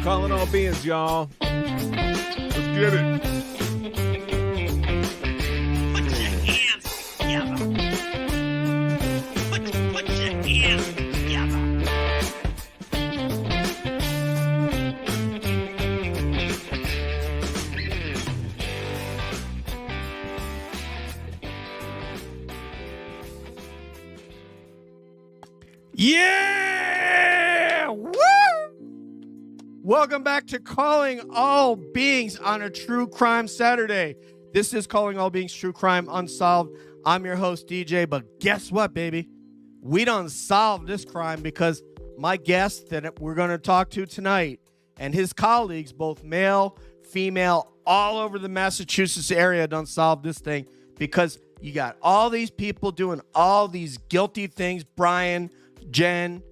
Calling all beings, y'all. Let's get it. Put your hands together. Put your hands together. Yeah! Woo! Welcome back to Calling All Beings on a True Crime Saturday. This is Calling All Beings True Crime Unsolved. I'm your host, DJ, but guess what, baby? We done solved this crime because my guest that we're going to talk to tonight and his colleagues, both male, female, all over the Massachusetts area done solved this thing because you got all these people doing all these guilty things. Brian, Jen,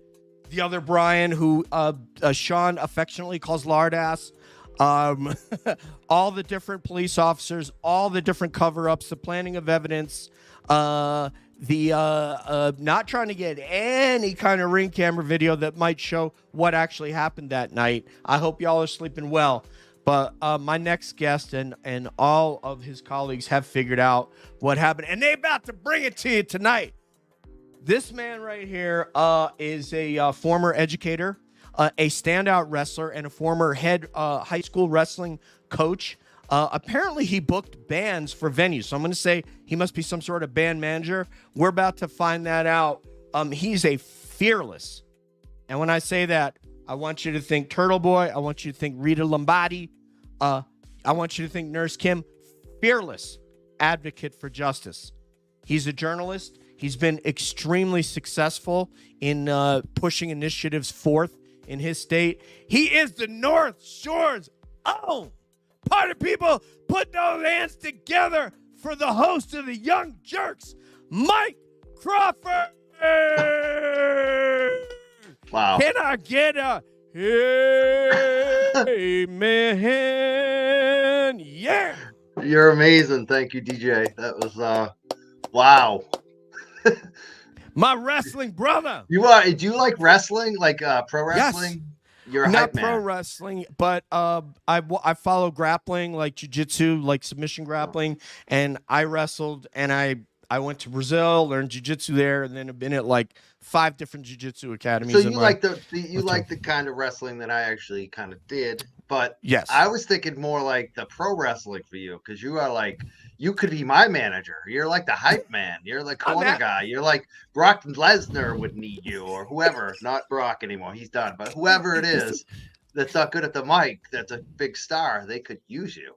the other Brian, who Sean affectionately calls Lardass, all the different police officers, all the different cover-ups, the planting of evidence, not trying to get any kind of ring camera video that might show what actually happened that night. I hope y'all are sleeping well. But my next guest and all of his colleagues have figured out what happened, and they're about to bring it to you tonight. This man right here is a former educator, a standout wrestler, and a former head high school wrestling coach. Apparently, he booked bands for venues. So I'm going to say he must be some sort of band manager. We're about to find that out. He's a fearless. And when I say that, I want you to think Turtle Boy. I want you to think Rita Lombardi. I want you to think Nurse Kim. Fearless advocate for justice. He's a journalist. He's been extremely successful in pushing initiatives forth in his state. He is the North Shore's own. Party people, put those hands together for the host of the Young Jurks, Mike Crawford. Wow. Can I get a amen? Yeah. You're amazing. Thank you, DJ. That was wow. My wrestling brother. Do you like wrestling? Like pro wrestling? Yes. You're a Not hype pro man. wrestling, but I follow grappling, like jiu-jitsu, like submission grappling, and I wrestled, and I went to Brazil, learned jiu-jitsu there, and then have been at like 5 different jiu-jitsu academies. So you like the kind of wrestling that I actually kind of did, but yes, I was thinking more like the pro wrestling for you because you are like you could be my manager. You're like the hype man. You're the corner guy. You're like Brock Lesnar would need you or whoever. Not Brock anymore. He's done. But whoever it is that's not good at the mic, that's a big star, they could use you.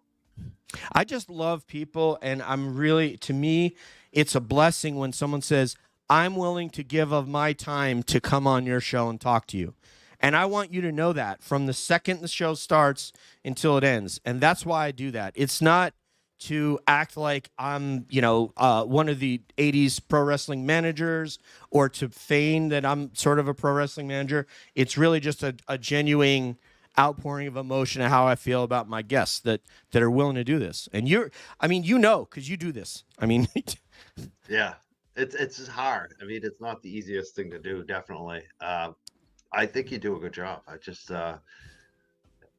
I just love people, and to me, it's a blessing when someone says, I'm willing to give of my time to come on your show and talk to you. And I want you to know that from the second the show starts until it ends. And that's why I do that. It's not to act like I'm, one of the 80s pro wrestling managers or to feign that I'm sort of a pro wrestling manager. It's really just a genuine outpouring of emotion and how I feel about my guests that are willing to do this. And because you do this. Yeah, it's hard. It's not the easiest thing to do, definitely. I think you do a good job. I just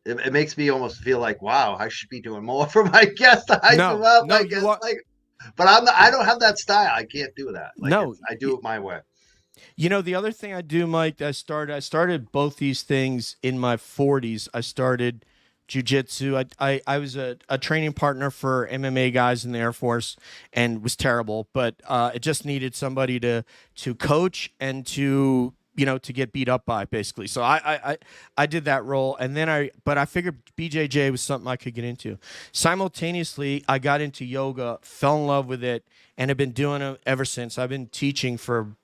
it makes me almost feel like, wow, I should be doing more for my guests to hype them up. But I don't have that style. I can't do that. I do it my way. The other thing I do, Mike, I started both these things in my 40s. I started jiu-jitsu. I was a training partner for MMA guys in the Air Force and was terrible, but it just needed somebody to coach and to get beat up by, basically. So I did that role, and then I figured BJJ was something I could get into. Simultaneously, I got into yoga, fell in love with it, and have been doing it ever since. I've been teaching for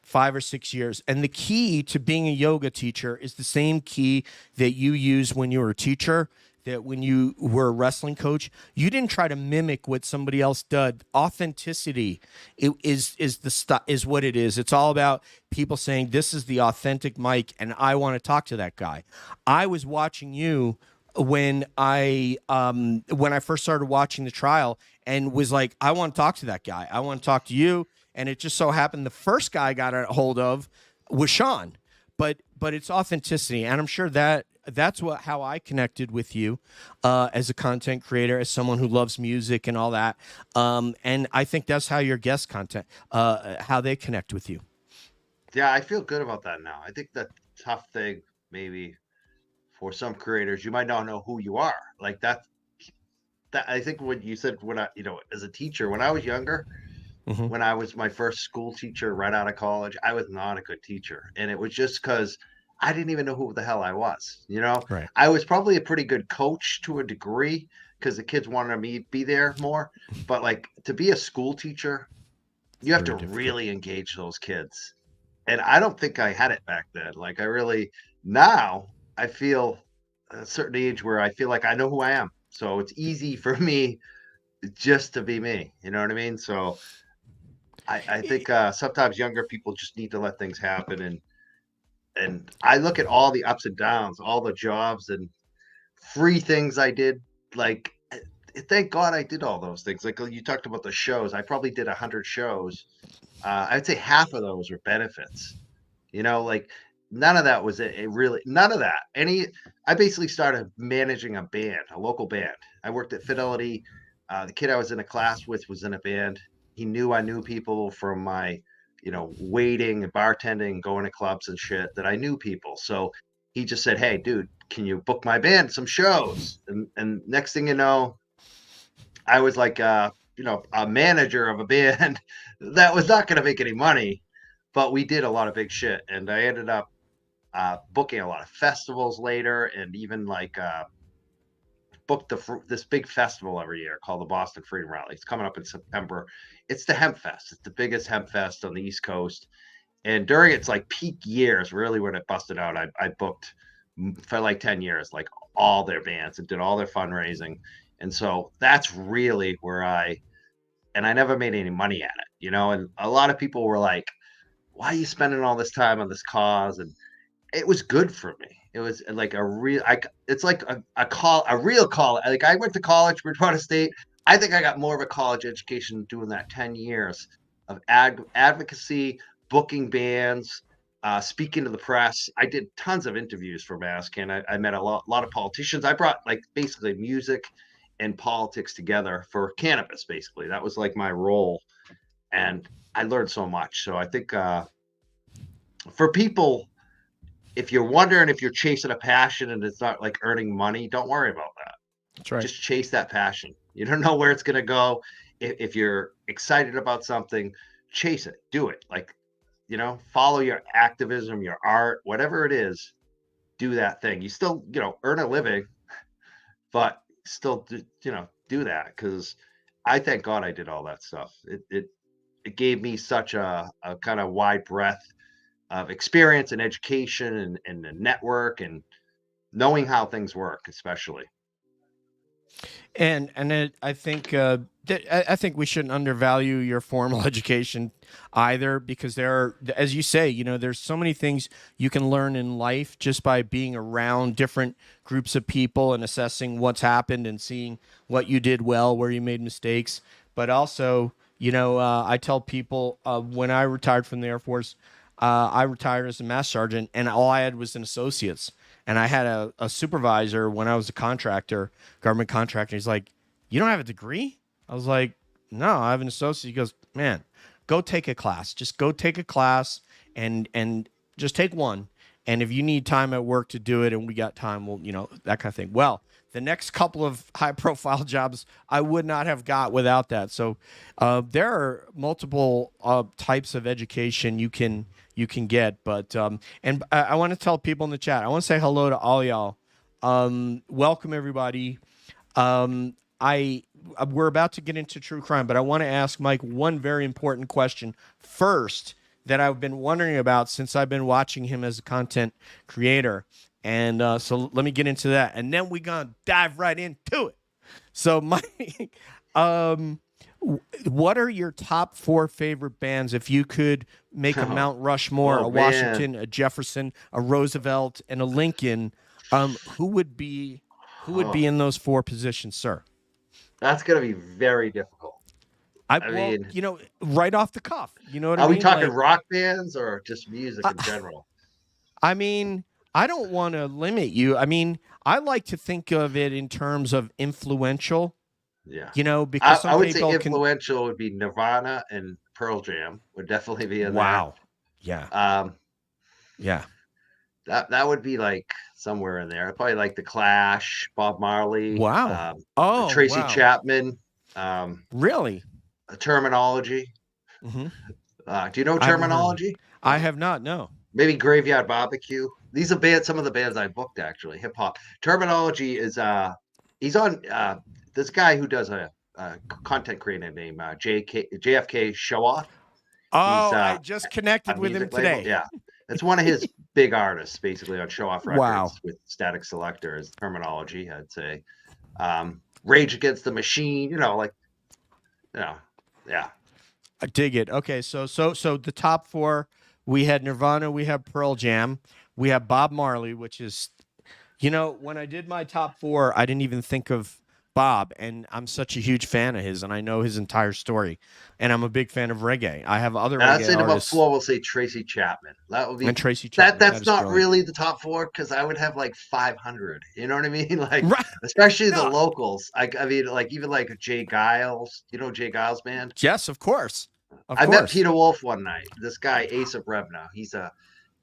5 or 6 years. And the key to being a yoga teacher is the same key that you use when you were a teacher, that when you were a wrestling coach, you didn't try to mimic what somebody else did. Authenticity is what it is. It's all about people saying, this is the authentic Mike, and I want to talk to that guy. I was watching you when I first started watching the trial and was like, I want to talk to that guy. I want to talk to you. And it just so happened the first guy I got a hold of was Sean. But it's authenticity, and I'm sure that that's how I connected with you as a content creator, as someone who loves music and all that. And I think that's how your guest content, how they connect with you. Yeah, I feel good about that now. I think the tough thing maybe for some creators, you might not know who you are. Like that I think what you said when as a teacher, when I was younger, Mm-hmm. when I was my first school teacher right out of college, I was not a good teacher. And it was just because I didn't even know who the hell I was. Right. I was probably a pretty good coach to a degree because the kids wanted me to be there more. But like to be a school teacher, you have to Very difficult. really engage those kids. And I don't think I had it back then. Like now I feel at a certain age where I feel like I know who I am. So it's easy for me just to be me. You know what I mean? So I think sometimes younger people just need to let things happen. And I look at all the ups and downs, all the jobs and free things I did. Like, thank God I did all those things. Like you talked about the shows, I probably did 100 shows. I'd say half of those were benefits. Like none of that was none of that. I basically started managing a band, a local band. I worked at Fidelity. The kid I was in a class with was in a band. He knew I knew people from my, waiting and bartending, going to clubs and shit that I knew people. So he just said, "Hey, dude, can you book my band some shows?" And next thing you know, I was like, a manager of a band that was not going to make any money, but we did a lot of big shit. And I ended up booking a lot of festivals later, and even like booked this big festival every year called the Boston Freedom Rally. It's coming up in September. It's the Hemp Fest. It's the biggest hemp fest on the East Coast. And during its like peak years, really when it busted out, I booked for like 10 years, like all their bands and did all their fundraising. And so that's really where I never made any money at it, and a lot of people were like, "Why are you spending all this time on this cause?" And it was good for me. It was like it's like a real college. Like I went to college, Bridgewater State. I think I got more of a college education doing that 10 years of advocacy, booking bands, speaking to the press. I did tons of interviews for Mask, and I met a lot of politicians. I brought like basically music and politics together for cannabis. Basically, that was like my role, and I learned so much. So I think for people, if you're wondering if you're chasing a passion and it's not like earning money, don't worry about that. That's right. Just chase that passion. You don't know where it's going to go. If you're excited about something, chase it, do it. Like, follow your activism, your art, whatever it is, do that thing. You still, earn a living, but still, do that. Cause I thank God I did all that stuff. It gave me such a kind of wide breadth of experience and education and the network and knowing how things work, especially. And I think I think we shouldn't undervalue your formal education either, because there are, as you say, there's so many things you can learn in life just by being around different groups of people and assessing what's happened and seeing what you did well, where you made mistakes. But also, I tell people when I retired from the Air Force, I retired as a master sergeant, and all I had was an associate's. And I had a supervisor when I was a contractor, government contractor. He's like, "You don't have a degree?" I was like, "No, I have an associate." He goes, "Man, go take a class. Just go take a class and just take one. And if you need time at work to do it, and we got time, well, that kind of thing." Well, the next couple of high-profile jobs I would not have got without that. So there are multiple types of education you can get, but and I want to tell people in the chat, I want to say hello to all y'all. Welcome everybody. We're about to get into true crime, but I want to ask Mike one very important question first that I've been wondering about since I've been watching him as a content creator. And so let me get into that, and then we're gonna dive right into it. So Mike, what are your top 4 favorite bands? If you could make a Mount Rushmore, a Washington, a Jefferson, a Roosevelt, and a Lincoln, who would be in those 4 positions, sir? That's gonna be very difficult. I mean, right off the cuff. You know what I mean? Are we talking rock bands or just music in general? I mean, I don't want to limit you. I mean, I like to think of it in terms of influential, Yeah. because I some would say people can. influential would be Nirvana and Pearl Jam would definitely be in there. Wow. Yeah. Um, Yeah. that would be like somewhere in there. Probably like the Clash, Bob Marley, Wow. Oh, Tracy wow. Chapman, Really? Terminology. Hmm. Do you know I haven't heard. Terminology? I have not. No. Maybe Graveyard Barbecue. These are bands. Some of the bands I booked actually hip hop. Terminology is he's on this guy who does a content creator named JFK Show Off. He's Oh, I just a connected with him music label. today. Yeah, it's one of his big artists basically on Show Off Wow. Records with Static Selector is Terminology. I'd say Rage Against the Machine. Yeah. I dig it. Okay, so the top four, we had Nirvana, we have Pearl Jam, we have Bob Marley, which is, when I did my top four, I didn't even think of Bob, and I'm such a huge fan of his, and I know his entire story, and I'm a big fan of reggae. I have other I'd say reggae number artists, four, we'll say Tracy Chapman. That would be and Tracy Chapman. that's Is not brilliant. really the top four because I would have like 500. You know what I mean? Like Right. especially the No. locals. I mean, like even like Jay Giles. You know Jay Giles band? Yes, of course. Of I course. met Peter Wolf one night. This guy Asa Brebna.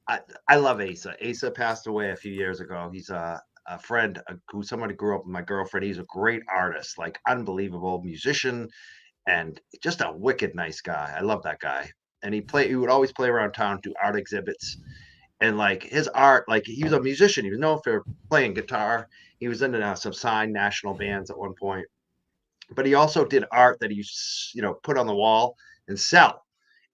I love Asa. Asa passed away a few years ago. He's a friend who somebody grew up with my girlfriend. He's a great artist, like unbelievable musician, and just a wicked nice guy. I love that guy. And he would always play around town, do art exhibits, and like his art, like he was a musician. He was known for playing guitar. He was in some signed national bands at one point, but he also did art that he put on the wall and sell.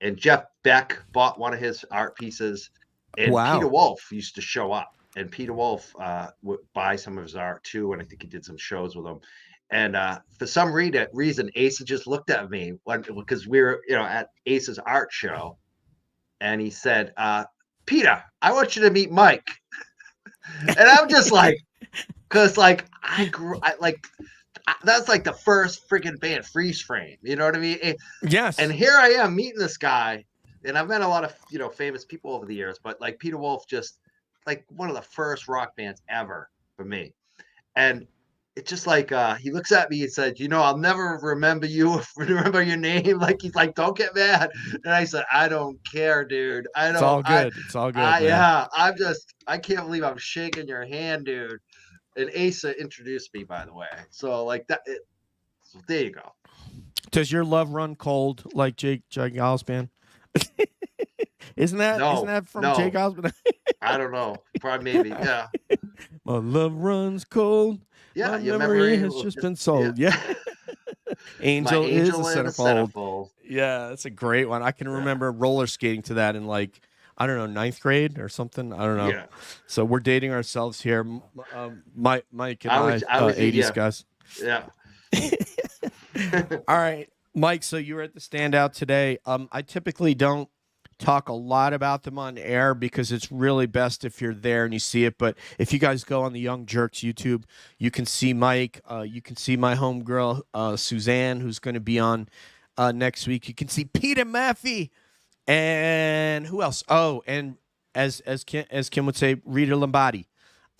And Jeff Beck bought one of his art pieces, and Wow. Peter Wolf used to show up. And Peter Wolf would buy some of his art too, and I think he did some shows with him. And for some reason, Asa just looked at me because we were, at Asa's art show, and he said, "Peter, I want you to meet Mike." And I'm just like, because like that's like the first freaking band, Freeze Frame. You know what I mean? Yes. And here I am meeting this guy, and I've met a lot of famous people over the years, but like Peter Wolf, just like one of the first rock bands ever for me. And it's just like he looks at me and said, "I'll never remember you, remember your name." Like he's like, "Don't get mad." And I said, "I don't care, dude. I don't." It's all good. It's all good. Man. Yeah, I can't believe I'm shaking your hand, dude. And Asa introduced me, by the way. So like that. So there you go. Does your love run cold like Jay Giles band? Isn't that from Jay Giles? I don't know. Probably maybe. Yeah. My love runs cold. Yeah. My Your memory has just been sold. Yeah. Angel is a centerfold. Yeah, that's a great one. I can remember roller skating to that in like, I don't know, ninth grade or something. I don't know. Yeah. So we're dating ourselves here. Mike and I was 80s guys. Yeah. All right, Mike. So you were at the standout today. I typically don't talk a lot about them on air because it's really best if you're there and you see it. But if you guys go on the Young Jurks YouTube, you can see Mike. You can see my homegirl, Suzanne, who's going to be on next week. You can see Peter Maffey. And who else? Oh, and as Kim would say, Rita Lombardi.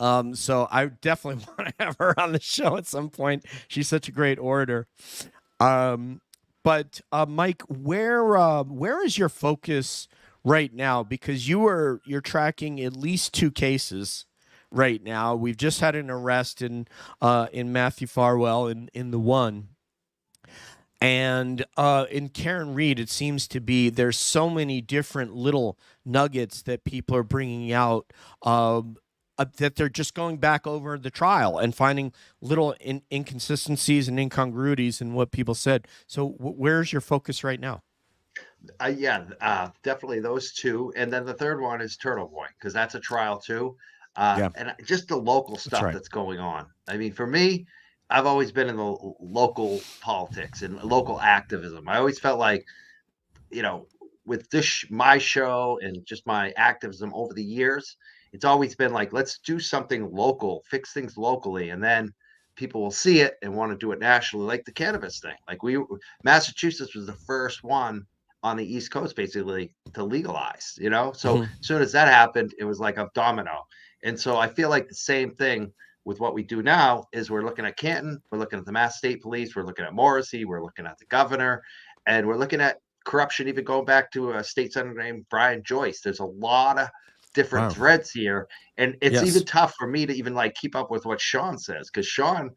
So I definitely want to have her on the show at some point. She's such a great orator. But Mike, where is your focus right now? Because you're tracking at least 2 cases right now. We've just had an arrest in Matthew Farwell in the one. And in Karen Reed, it seems to be there's so many different little nuggets that people are bringing out that they're just going back over the trial and finding little inconsistencies and incongruities in what people said. So where's your focus right now? Definitely those 2. And then the third one is Turtle Boy, because that's a trial too. And just the local stuff that's going on. I mean, for me, I've always been in the local politics and local activism. I always felt like, with my show and just my activism over the years, it's always been like, let's do something local, fix things locally, and then people will see it and want to do it nationally, like the cannabis thing. Like Massachusetts was the first one on the East Coast basically to legalize, So as soon as that happened, it was like a domino. And so I feel like the same thing with what we do now is we're looking at Canton, we're looking at the Mass State Police, we're looking at Morrissey, we're looking at the governor, and we're looking at corruption, even going back to a state senator named Brian Joyce. There's a lot of different Wow. threads here. And it's Yes. even tough for me to even like keep up with what Sean says, because Sean,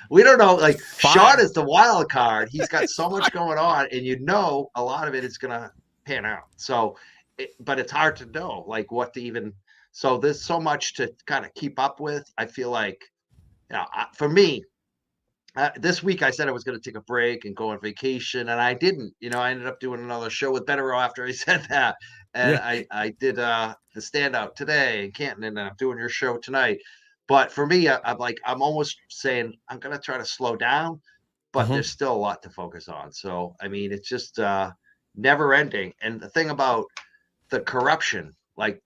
we don't know, like Fine. Sean is the wild card. He's got so much going on, and a lot of it is gonna pan out. So but it's hard to know like what to even, so there's so much to kind of keep up with. I feel like, for me, this week I said I was going to take a break and go on vacation, and I didn't. I ended up doing another show with Better after I said that, and Yeah. I did the standout today in Canton, and I'm doing your show tonight. But for me, I'm almost saying I'm going to try to slow down, but there's still a lot to focus on. So I mean, it's just never ending. And the thing about the corruption, like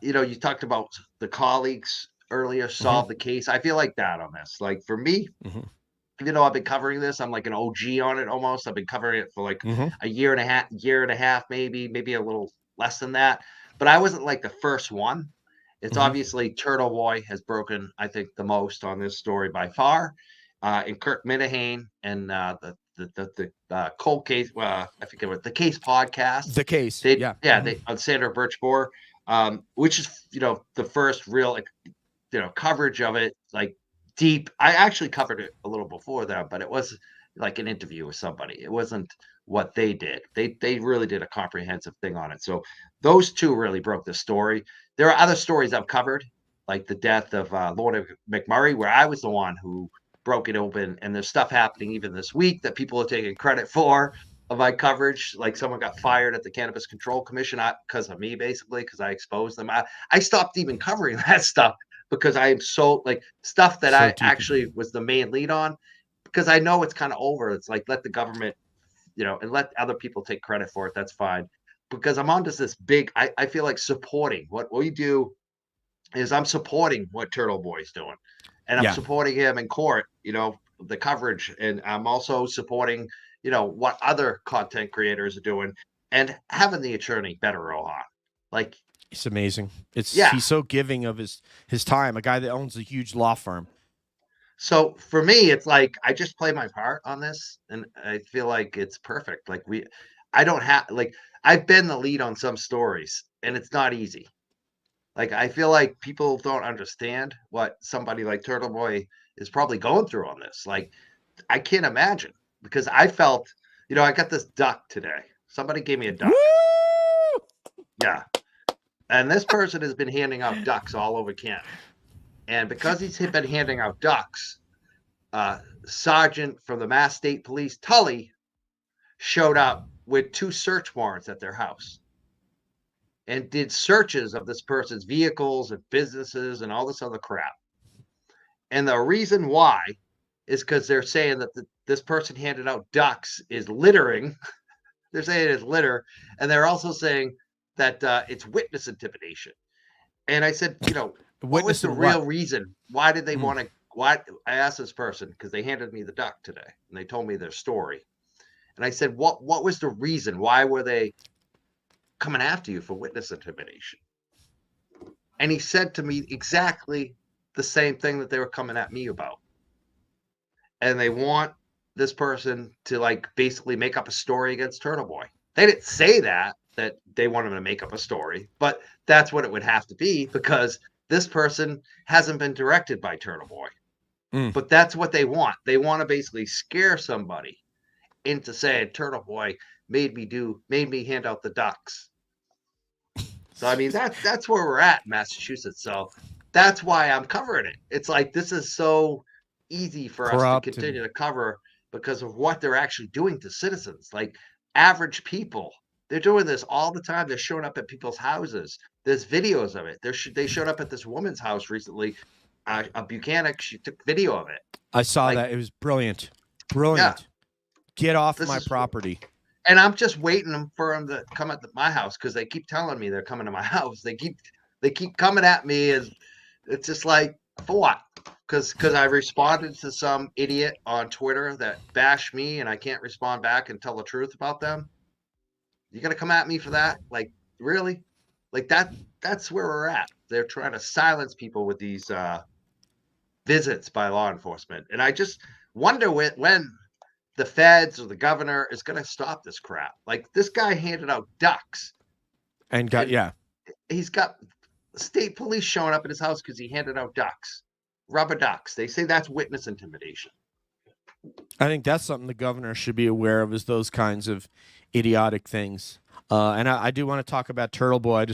you talked about the colleagues earlier solve the case. I feel like that on this. Like for me, I've been covering this. I'm like an OG on it almost. I've been covering it for like a year and a half, maybe a little less than that. But I wasn't like the first one. It's obviously Turtle Boy has broken, I think, the most on this story by far. And Kirk Minihane and the cold case. I forget what the case podcast. The case. They Mm-hmm. on Sandra Birchmore, which is the first real coverage of it, like deep. I actually covered it a little before that, but it was like an interview with somebody. It wasn't what they did. They really did a comprehensive thing on it. So those two really broke the story. There are other stories I've covered, like the death of Lord McMurray, where I was the one who broke it open, and there's stuff happening even this week that people are taking credit for of my coverage. Like someone got fired at the Cannabis Control Commission because of me, basically, because I exposed them. I stopped even covering that stuff because I am so like stuff that I actually was the main lead on, because I know it's kind of over. It's like, let the government, and let other people take credit for it. That's fine. Because I'm on just this big, I feel like supporting what we do is I'm supporting what Turtle Boy's doing, and I'm supporting him in court, the coverage. And I'm also supporting, what other content creators are doing, and having the attorney Better Rohan. Like, it's amazing. He's so giving of his time, a guy that owns a huge law firm. So for me, it's like I just play my part on this, and I feel like it's perfect. Like I don't have like I've been the lead on some stories, and it's not easy. Like I feel like people don't understand what somebody like Turtle Boy is probably going through on this. Like I can't imagine, because I felt, I got this duck today. Somebody gave me a duck. Woo! Yeah. And this person has been handing out ducks all over Canton. And because he's been handing out ducks, Sergeant from the Mass State Police, Tully, showed up with 2 search warrants at their house and did searches of this person's vehicles and businesses and all this other crap. And the reason why is because they're saying that this person handed out ducks is littering. They're saying it's litter. And they're also saying that it's witness intimidation. And I said, what was the real reason? Why did they want to? I asked this person, because they handed me the duck today, and they told me their story. And I said, what was the reason? Why were they coming after you for witness intimidation? And he said to me exactly the same thing that they were coming at me about. And they want this person to like basically make up a story against Turtle Boy. They didn't say that they wanted to make up a story, but that's what it would have to be, because this person hasn't been directed by Turtle Boy. But that's what they want. They want to basically scare somebody into saying Turtle Boy made me hand out the ducks. So I mean, that's where we're at in Massachusetts. So that's why I'm covering it. It's like, this is so easy for us to continue to cover, because of what they're actually doing to citizens, like average people. They're doing this all the time. They're showing up at people's houses. There's videos of it. They showed up at this woman's house recently, a Buchanan. She took video of it. I saw that. It was brilliant. Brilliant. Yeah. Get off my property. And I'm just waiting for them to come at my house, because they keep telling me they're coming to my house. They keep coming at me, and it's just like, for what? Because I responded to some idiot on Twitter that bashed me, and I can't respond back and tell the truth about them. You gonna come at me for that? Like, really? Like that's where we're at. They're trying to silence people with these visits by law enforcement. And I just wonder when the feds or the governor is going to stop this crap. Like this guy handed out ducks, And and yeah. he's got state police showing up at his house because he handed out ducks, rubber ducks. They say that's witness intimidation. I think that's something the governor should be aware of, is those kinds of idiotic things. And I do want to talk about Turtle Boy.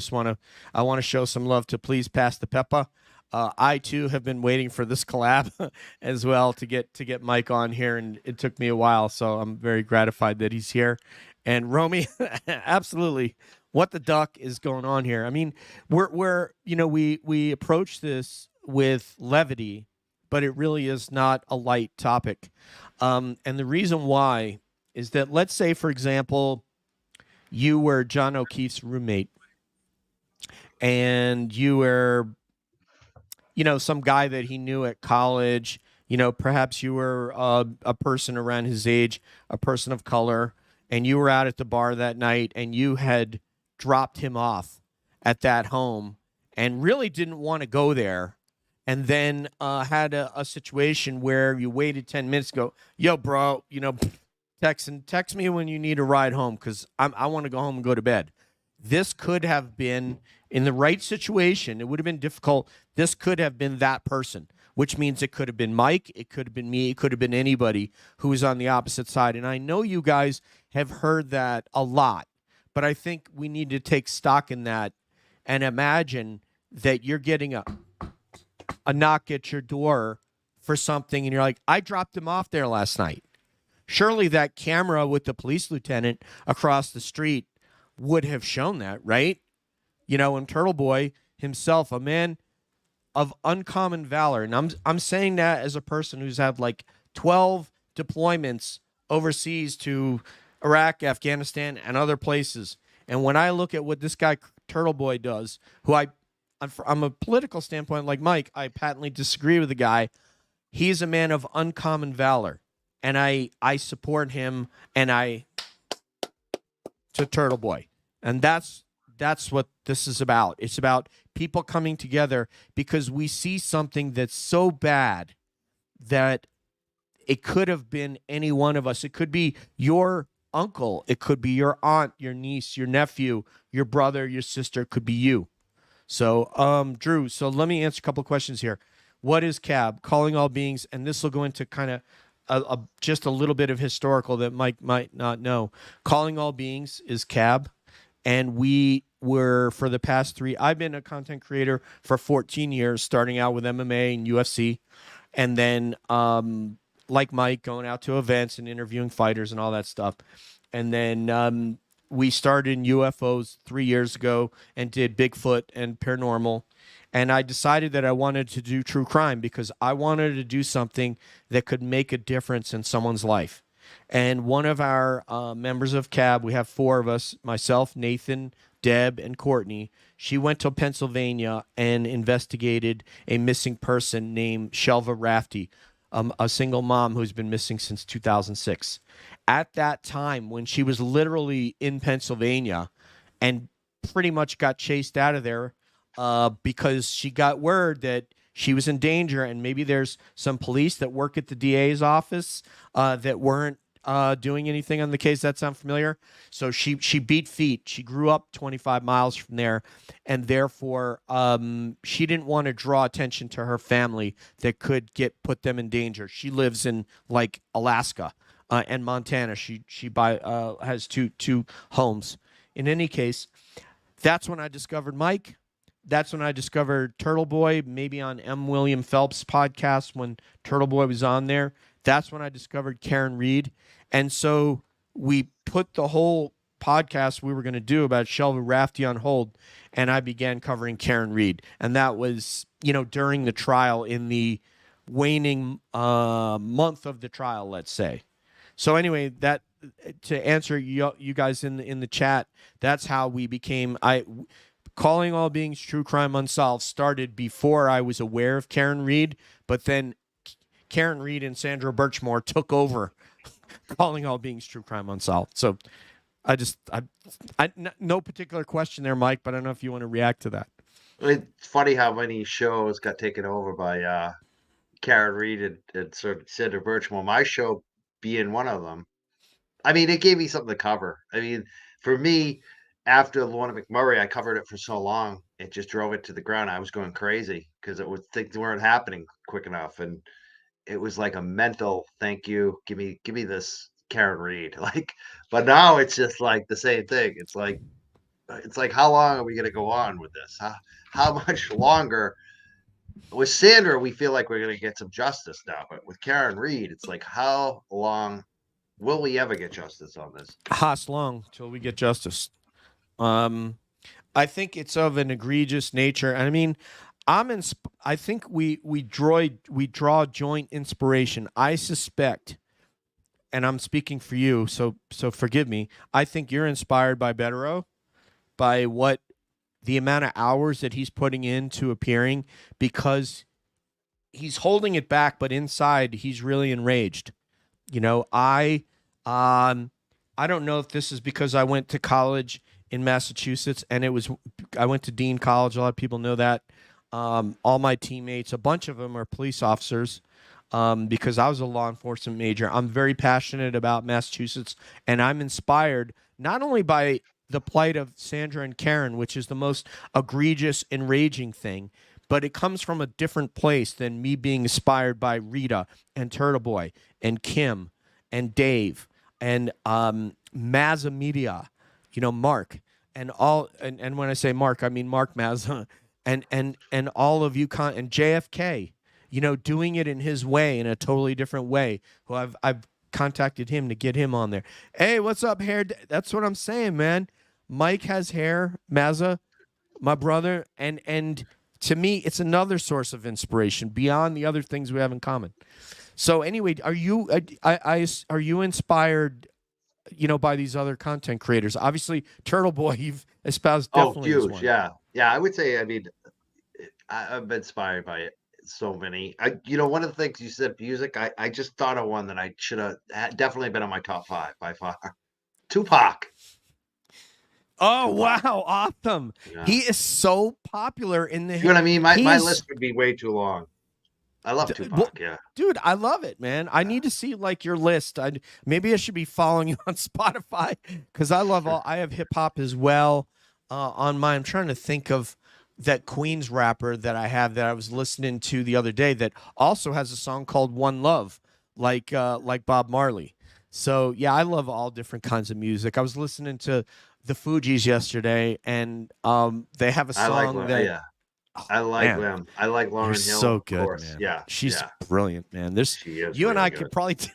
I want to show some love to Please Pass the Peppa. I too have been waiting for this collab as well to get Mike on here, and it took me a while, so I'm very gratified that he's here. And Romy, absolutely, what the duck is going on here? I mean, we approach this with levity, but it really is not a light topic. And the reason why is that, let's say, for example, you were John O'Keefe's roommate, and you were, some guy that he knew at college. Perhaps you were a person around his age, a person of color, and you were out at the bar that night, and you had dropped him off at that home and really didn't want to go there. And then had a situation where you waited 10 minutes to go, yo, bro, text me when you need a ride home, because I want to go home and go to bed. This could have been, in the right situation, it would have been difficult. This could have been that person, which means it could have been Mike, it could have been me, it could have been anybody who was on the opposite side. And I know you guys have heard that a lot, but I think we need to take stock in that and imagine that you're getting a knock at your door for something, and you're like, I dropped him off there last night. Surely that camera with the police lieutenant across the street would have shown that, right? And Turtle Boy himself, a man of uncommon valor, and I'm saying that as a person who's had like 12 deployments overseas to Iraq, Afghanistan, and other places. And when I look at what this guy Turtle Boy does, who I'm a political standpoint, like Mike, I patently disagree with the guy. He's a man of uncommon valor, and I support him, and to Turtle Boy. And that's what this is about. It's about people coming together because we see something that's so bad that it could have been any one of us. It could be your uncle. It could be your aunt, your niece, your nephew, your brother, your sister. It could be you. So, Drew, let me answer a couple of questions here. What is CAB? Calling all beings, and this will go into kind of just a little bit of historical that Mike might not know. Calling all beings is CAB, and we were, for the past I've been a content creator for 14 years, starting out with MMA and UFC, and then, like Mike, going out to events and interviewing fighters and all that stuff. And then we started in UFOs 3 years ago and did Bigfoot and paranormal. And I decided that I wanted to do true crime because I wanted to do something that could make a difference in someone's life. And one of our members of CAB, we have 4 of us, myself, Nathan, Deb, and Courtney. She went to Pennsylvania and investigated a missing person named Shelva Rafty, a single mom who's been missing since 2006. At that time, when she was literally in Pennsylvania and pretty much got chased out of there because she got word that she was in danger, and maybe there's some police that work at the DA's office that weren't doing anything on the case. That sound familiar? So she beat feet. She grew up 25 miles from there, and therefore she didn't want to draw attention to her family that could put them in danger. She lives in like Alaska and Montana. She has two homes. In any case, that's when I discovered Mike. That's when I discovered Turtle Boy, maybe on M. William Phelps' podcast when Turtle Boy was on there. That's when I discovered Karen Reed. And so we put the whole podcast we were going to do about Shelva Rafty on hold, and I began covering Karen Reed. And that was, during the trial, in the waning month of the trial, let's say. So anyway, that to answer you guys in the chat, that's how we became. Calling All Beings True Crime Unsolved started before I was aware of Karen Reed, but then Karen Reed and Sandra Birchmore took over Calling All Beings True Crime Unsolved. So No particular question there, Mike, but I don't know if you want to react to that. It's funny how many shows got taken over by Karen Reed and Sandra Birchmore. My show being one of them. I mean, it gave me something to cover. I mean, for me, after Lorna McMurray, I covered it for so long, it just drove it to the ground. I was going crazy because things weren't happening quick enough, and it was like a mental thank you. Give me this Karen Reed. Like, but now it's just like the same thing. It's like how long are we going to go on with this? How much longer? With Sandra, we feel like we're going to get some justice now, but with Karen Reed, it's like how long will we ever get justice on this? Haas long till we get justice. I think it's of an egregious nature. I mean, I think we draw joint inspiration. I suspect, and I'm speaking for you, so forgive me. I think you're inspired by Bettero, by what the amount of hours that he's putting into appearing, because he's holding it back, but inside he's really enraged. You know, I don't know if this is because I went to college in Massachusetts, and I went to Dean College. A lot of people know that. All my teammates, a bunch of them are police officers, because I was a law enforcement major. I'm very passionate about Massachusetts, and I'm inspired not only by the plight of Sandra and Karen, which is the most egregious, enraging thing, but it comes from a different place than me being inspired by Rita and Turtle Boy and Kim and Dave and Mazza Media, Mark and all. And when I say Mark, I mean Mark Mazza and all of you and JFK, doing it in his way, in a totally different way. Who I've contacted him to get him on there. Hey, what's up, hair? That's what I'm saying, man. Mike has hair, Mazza, my brother, and to me, it's another source of inspiration beyond the other things we have in common. So anyway, are you are you inspired, by these other content creators? Obviously, Turtle Boy, you've espoused definitely huge, one. yeah. I would say. I mean, I've been inspired by it. So many. One of the things you said, music. I just thought of one that I should have definitely been on my top 5 by far. Tupac. Oh, wow, awesome. Yeah. He is so popular in the... You know what I mean? My list would be way too long. I love Tupac, yeah. Dude, I love it, man. I need to see, your list. Maybe I should be following you on Spotify, because I have hip-hop as well on mine. I'm trying to think of that Queens rapper that I have that I was listening to the other day that also has a song called One Love, like Bob Marley. So, yeah, I love all different kinds of music. I was listening to the Fugees yesterday, and they have a song I like them. I like Lauryn Hill. So good, of course. Man. Yeah, she's brilliant, man. She is you really and I good. could probably do.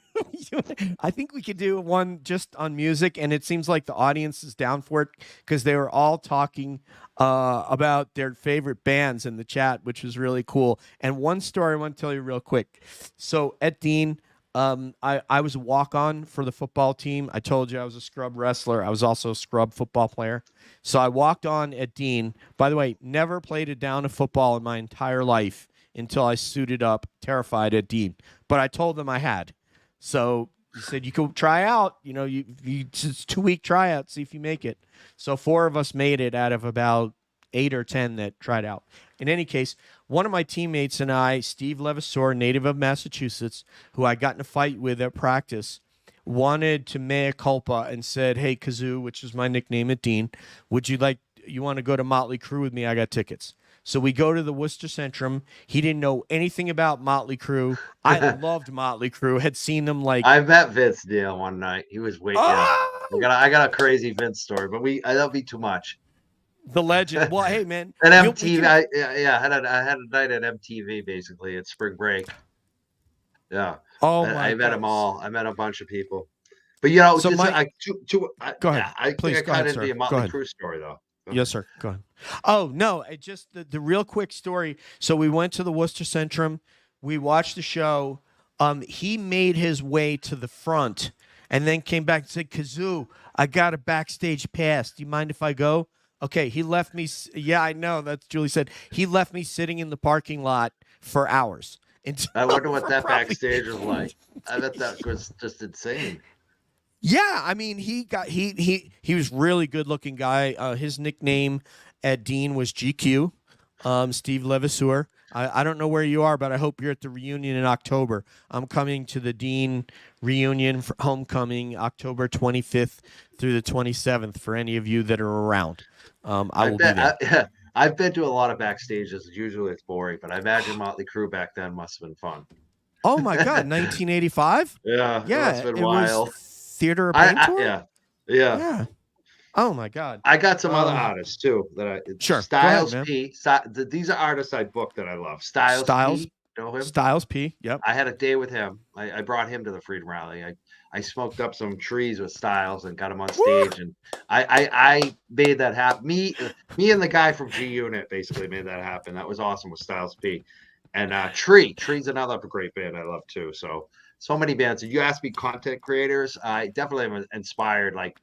I think we could do one just on music, and it seems like the audience is down for it, because they were all talking about their favorite bands in the chat, which was really cool. And one story I want to tell you real quick. So at Dean, I was a walk-on for the football team. I told you I was a scrub wrestler. I was also a scrub football player. So I walked on at Dean. By the way, never played a down of football in my entire life until I suited up, terrified, at Dean. But I told them I had. So he said, you could try out. It's 2-week tryout, see if you make it. So 4 of us made it out of about 8 or 10 that tried out. In any case, one of my teammates and I, Steve Levasseur, native of Massachusetts, who I got in a fight with at practice, wanted to mea culpa and said, hey, Kazoo, which is my nickname at Dean, you want to go to Motley Crue with me? I got tickets. So we go to the Worcester Centrum. He didn't know anything about Motley Crue. I loved Motley Crue, had seen them I met Vince Neil one night. He was waiting. Oh! I got a crazy Vince story, but that'll be too much. The legend. Well, hey, man. At MTV, I had a night at MTV, basically, at spring break. Yeah. Oh, I met them all. I met a bunch of people. But, so go ahead. I think I cut into the Motley Crue story, though. Yes, sir. Go ahead. Oh, no. It just the real quick story. So we went to the Worcester Centrum. We watched the show. He made his way to the front and then came back and said, Kazoo, I got a backstage pass. Do you mind if I go? Okay, he left me. Yeah, I know. That's Julie said. He left me sitting in the parking lot for hours. I wonder what that backstage was like. I bet that was just insane. Yeah, I mean, he was really good looking guy. His nickname at Dean was GQ, Steve Levasseur. I don't know where you are, but I hope you're at the reunion in October. I'm coming to the Dean reunion for homecoming, October 25th through the 27th. For any of you that are around, I I will be bet there. I've been to a lot of backstages. Usually it's boring, but I imagine Motley Crue back then must have been fun. Oh my God, 1985. Yeah, it must Yeah, have been it was wild. Theater of Pain tour. Yeah, yeah. Yeah. Oh my God. I got some other Um, artists too that sure. Go ahead, Styles man. P. These are artists I booked that I love. Styles Styles P. Know him? Styles P. Yep. I had a day with him. I brought him to the Freedom Rally. I smoked up some trees with Styles and got him on Woo! stage, and I made that happen. Me and the guy from G Unit basically made that happen. That was awesome with Styles P. And Tree's another great band I love too. So many bands. If you ask me content creators, I definitely am inspired. Like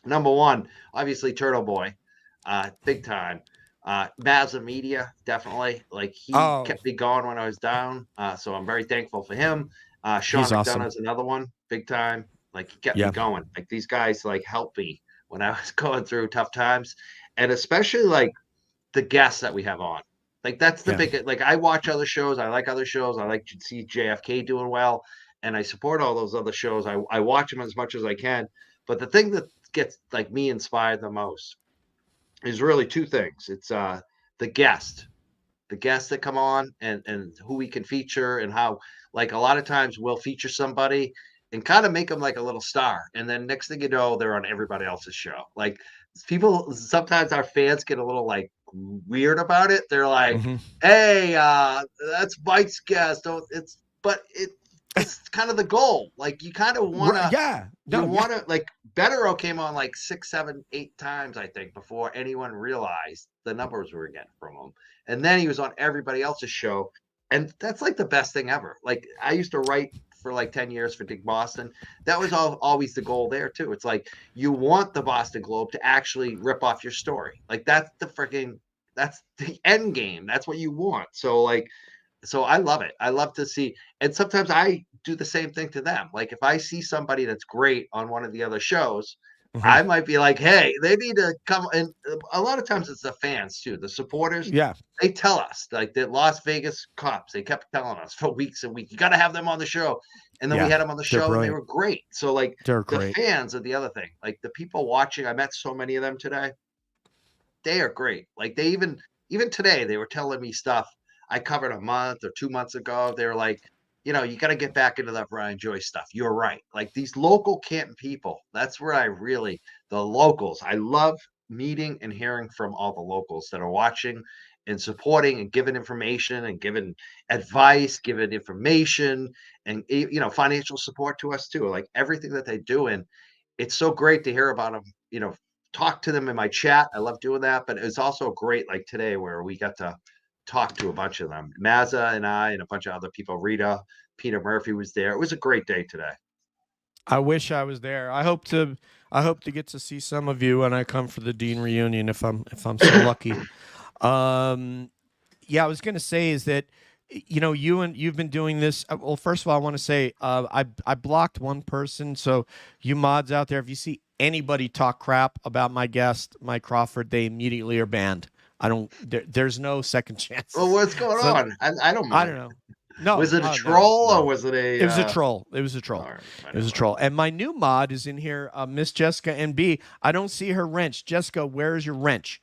number one, obviously Turtle Boy, big time. Mazza Media, definitely. Like he Oh, kept me going when I was down. So I'm very thankful for him. Sean he's awesome. McDonough's another one, big time. Like he kept me Yeah. going. Like these guys like helped me when I was going through tough times. And especially like the guests that we have on. Like that's the Yeah. big like I watch other shows, I like other shows, I like to see JFK doing well, and I support all those other shows. I watch them as much as I can. But the thing that gets like me inspired the most is really two things. It's the guest, the guests that come on and who we can feature and how like a lot of times we'll feature somebody and kind of make them like a little star and then next thing you know they're on everybody else's show. Like people sometimes our fans get a little like weird about it. They're like, Hmm. hey, that's Mike's guest. Don't it's but it's kind of the goal. Like you kind of want Right. to Yeah. you No. Yeah. want to like Bettero came on like 6, 7, 8 times, I think, before anyone realized the numbers we were getting from him. And then he was on everybody else's show. And that's like the best thing ever. Like I used to write for like 10 years for Dick Boston. That was always the goal there too. It's like you want the Boston Globe to actually rip off your story. Like that's the end game. That's what you want. So I love it. I love to see, and sometimes I do the same thing to them. Like if I see somebody that's great on one of the other shows, Hmm. I might be like, "Hey, they need to come." And a lot of times it's the fans too, the supporters. Yeah. They tell us like the Las Vegas cops. They kept telling us for weeks and weeks, "You got to have them on the show." And then we Yeah. had them on the They're show, and they brilliant. were great. So like They're the great. fans are the other thing. Like the people watching, I met so many of them today. They are great. Like they even today they were telling me stuff I covered a month or 2 months ago. They were like, you got to get back into that Brian Joyce stuff. You're right. Like these local Canton people, that's where I really the locals. I love meeting and hearing from all the locals that are watching and supporting and giving information and giving advice, giving information and financial support to us too. Like everything that they do and it's so great to hear about them, talk to them in my chat. I love doing that, but it's also great like today where we got to talk to a bunch of them. Mazza and I and a bunch of other people. Rita, Peter Murphy was there. It was a great day today. I wish I was there. I hope to get to see some of you when I come for the Dean reunion if I'm so lucky. Um, yeah, I was gonna say is that you've been doing this. Well, first of all, I want to say I blocked one person. So you mods out there, if you see anybody talk crap about my guest Mike Crawford, they immediately are banned. I don't. There's no second Well, chances. what's going So on? I don't I mind. don't know. No, Was it a no, troll or no. was it a? It was a troll. It was a All troll. right, It was a whatever. troll. And my new mod is in here, Miss Jessica NB. I don't see her wrench. Jessica, where is your wrench?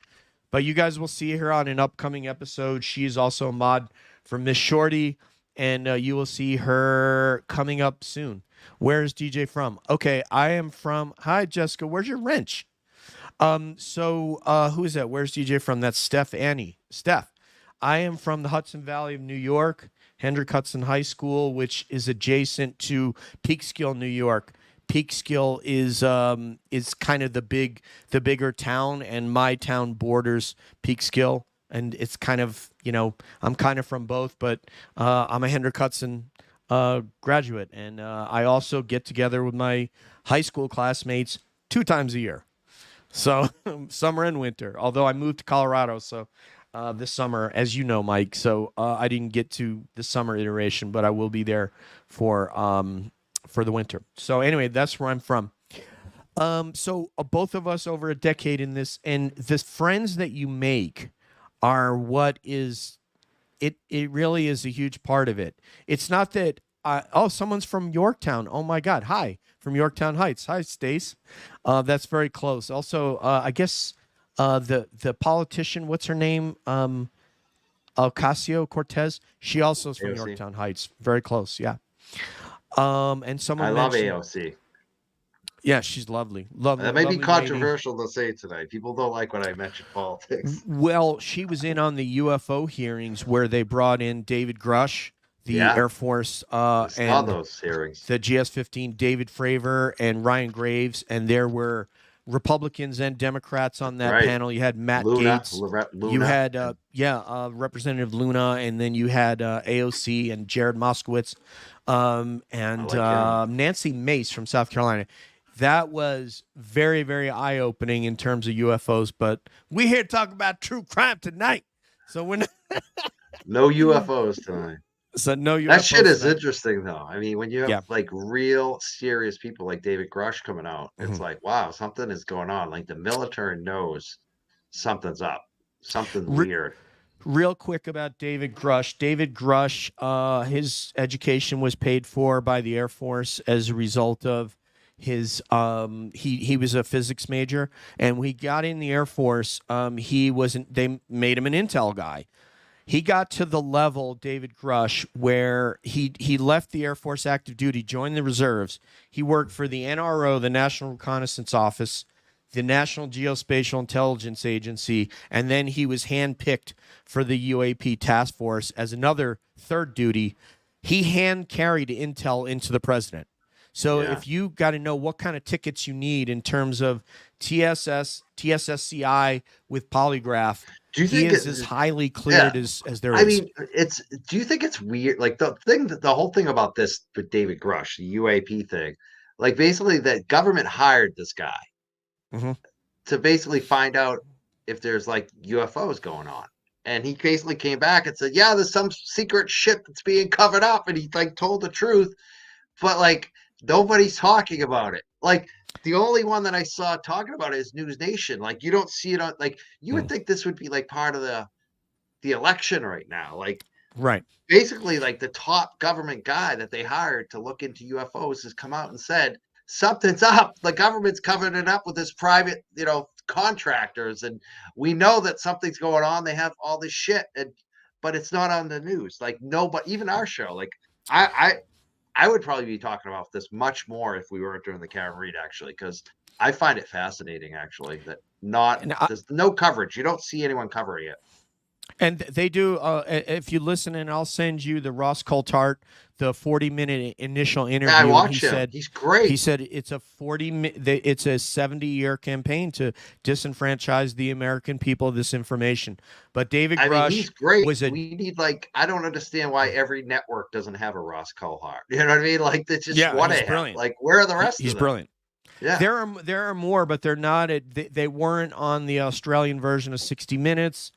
But you guys will see her on an upcoming episode. She is also a mod for Miss Shorty, and you will see her coming up soon. Where is DJ from? Okay, I am from. Hi, Jessica. Where's your wrench? So who is that? Where's DJ from? That's Steph Annie. Steph. I am from the Hudson Valley of New York, Hendrick Hudson High School, which is adjacent to Peekskill, New York. Peekskill is kind of the bigger town, and my town borders Peekskill, and it's kind of I'm kind of from both, but I'm a Hendrick Hudson graduate, and I also get together with my high school classmates 2 times a year. So summer and winter. Although I moved to Colorado, so this summer, as you know, Mike. So I didn't get to the summer iteration, but I will be there for the winter. So anyway, that's where I'm from. So both of us over a decade in this, and the friends that you make are what is it. It really is a huge part of it. It's not that someone's from Yorktown. Oh my God, hi from Yorktown Heights. Hi, Stace. That's very close. Also, I guess the politician, what's her name? Ocasio-Cortez. She also is from AOC. Yorktown Heights. Very close, yeah. And someone I love mentioned, AOC. yeah, she's lovely. Lovely. That may be lovely controversial to say tonight. People don't like when I mention politics. Well, she was in on the UFO hearings where they brought in David Grush, the Air Force, I saw and those hearings. the GS-15, David Fravor and Ryan Graves, and there were Republicans and Democrats on that panel. You had Matt Gaetz. Luna. You had, Representative Luna, and then you had AOC and Jared Moskowitz, and Nancy Mace from South Carolina. That was very, very eye-opening in terms of UFOs, but we're here to talk about true crime tonight. So we're not no UFOs tonight. So no UFOs. That shit is tonight. interesting, though. I mean, when you have like real serious people like David Grush coming out, it's like, wow, something is going on. Like the military knows something's up, something weird. Real quick about David Grush. David Grush, his education was paid for by the Air Force as a result of his he was a physics major, and when he got in the Air Force, they made him an intel guy. He got to the level, David Grush, where he left the Air Force active duty, joined the reserves. He worked for the NRO, the National Reconnaissance Office, the National Geospatial Intelligence Agency, and then he was handpicked for the UAP task force as another third duty. He hand carried intel into the president. So if you got to know what kind of tickets you need in terms of TSSCI with polygraph, he is as highly cleared as there is. I mean, do you think it's weird? Like the whole thing about this with David Grush, the UAP thing, like basically the government hired this guy to basically find out if there's like UFOs going on. And he basically came back and said, yeah, there's some secret shit that's being covered up. And he like told the truth, but like, nobody's talking about it. Like the only one that I saw talking about it is News Nation. Like you don't see it on. Like you would think this would be like part of the election right now. Like basically, like the top government guy that they hired to look into UFOs has come out and said something's up. The government's covering it up with this private, contractors, and we know that something's going on. They have all this shit, but it's not on the news. Like nobody, even our show. Like I would probably be talking about this much more if we weren't doing the Karen Reed, actually, because I find it fascinating, actually, that there's no coverage. You don't see anyone covering it. And they do, if you listen, and I'll send you the Ross Coulthart, the 40-minute initial interview. I watched him. He's great. He said it's a 70-year campaign to disenfranchise the American people of this information. But David Grush, he's great. We need I don't understand why every network doesn't have a Ross Coulthart. You know what I mean? Like that's just what I have. Like where are the rest of them? He's brilliant. Yeah. There are more, but they're not. They weren't on the Australian version of 60 Minutes.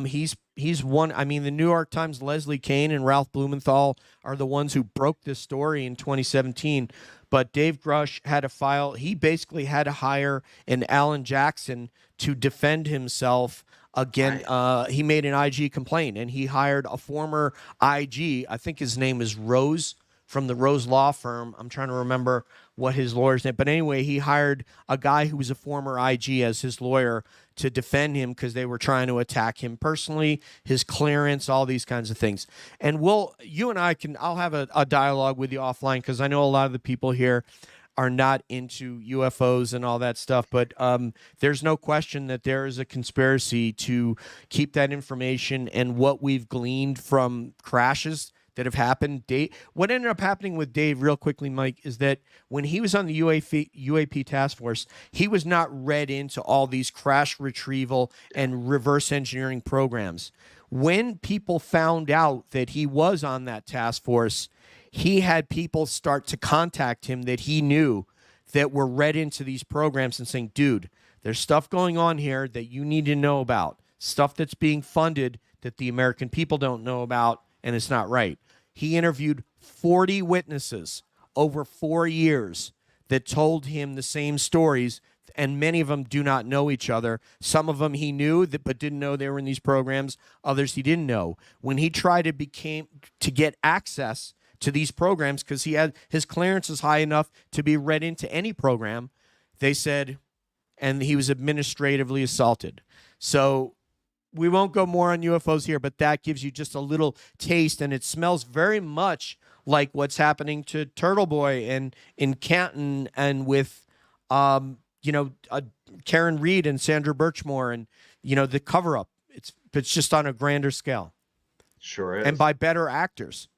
He's one. I mean, the New York Times, Leslie Kean and Ralph Blumenthal are the ones who broke this story in 2017. But Dave Grush had to file. He basically had to hire an Alan Jackson to defend himself again. He made an IG complaint, and he hired a former IG. I think his name is Rose from the Rose Law Firm. I'm trying to remember what his lawyer's name. But anyway, he hired a guy who was a former IG as his lawyer to defend him because they were trying to attack him personally, his clearance, all these kinds of things. And you and I'll have a dialogue with you offline because I know a lot of the people here are not into UFOs and all that stuff. But there's no question that there is a conspiracy to keep that information and what we've gleaned from crashes that have happened. What ended up happening with Dave, real quickly, Mike, is that when he was on the UAP task force, he was not read into all these crash retrieval and reverse engineering programs. When people found out that he was on that task force, he had people start to contact him that he knew that were read into these programs and saying, dude, there's stuff going on here that you need to know about, stuff that's being funded that the American people don't know about, and it's not right. He interviewed 40 witnesses over 4 years that told him the same stories, and many of them do not know each other. Some of them he knew that, but didn't know they were in these programs. Others he didn't know. When he tried to get access to these programs, because he had his clearance is high enough to be read into any program, they said, and he was administratively assaulted. So we won't go more on UFOs here, but that gives you just a little taste, and it smells very much like what's happening to Turtle Boy and in Canton, and with Karen Reed and Sandra Birchmore, and the cover up. It's just on a grander scale. Sure is. And by better actors,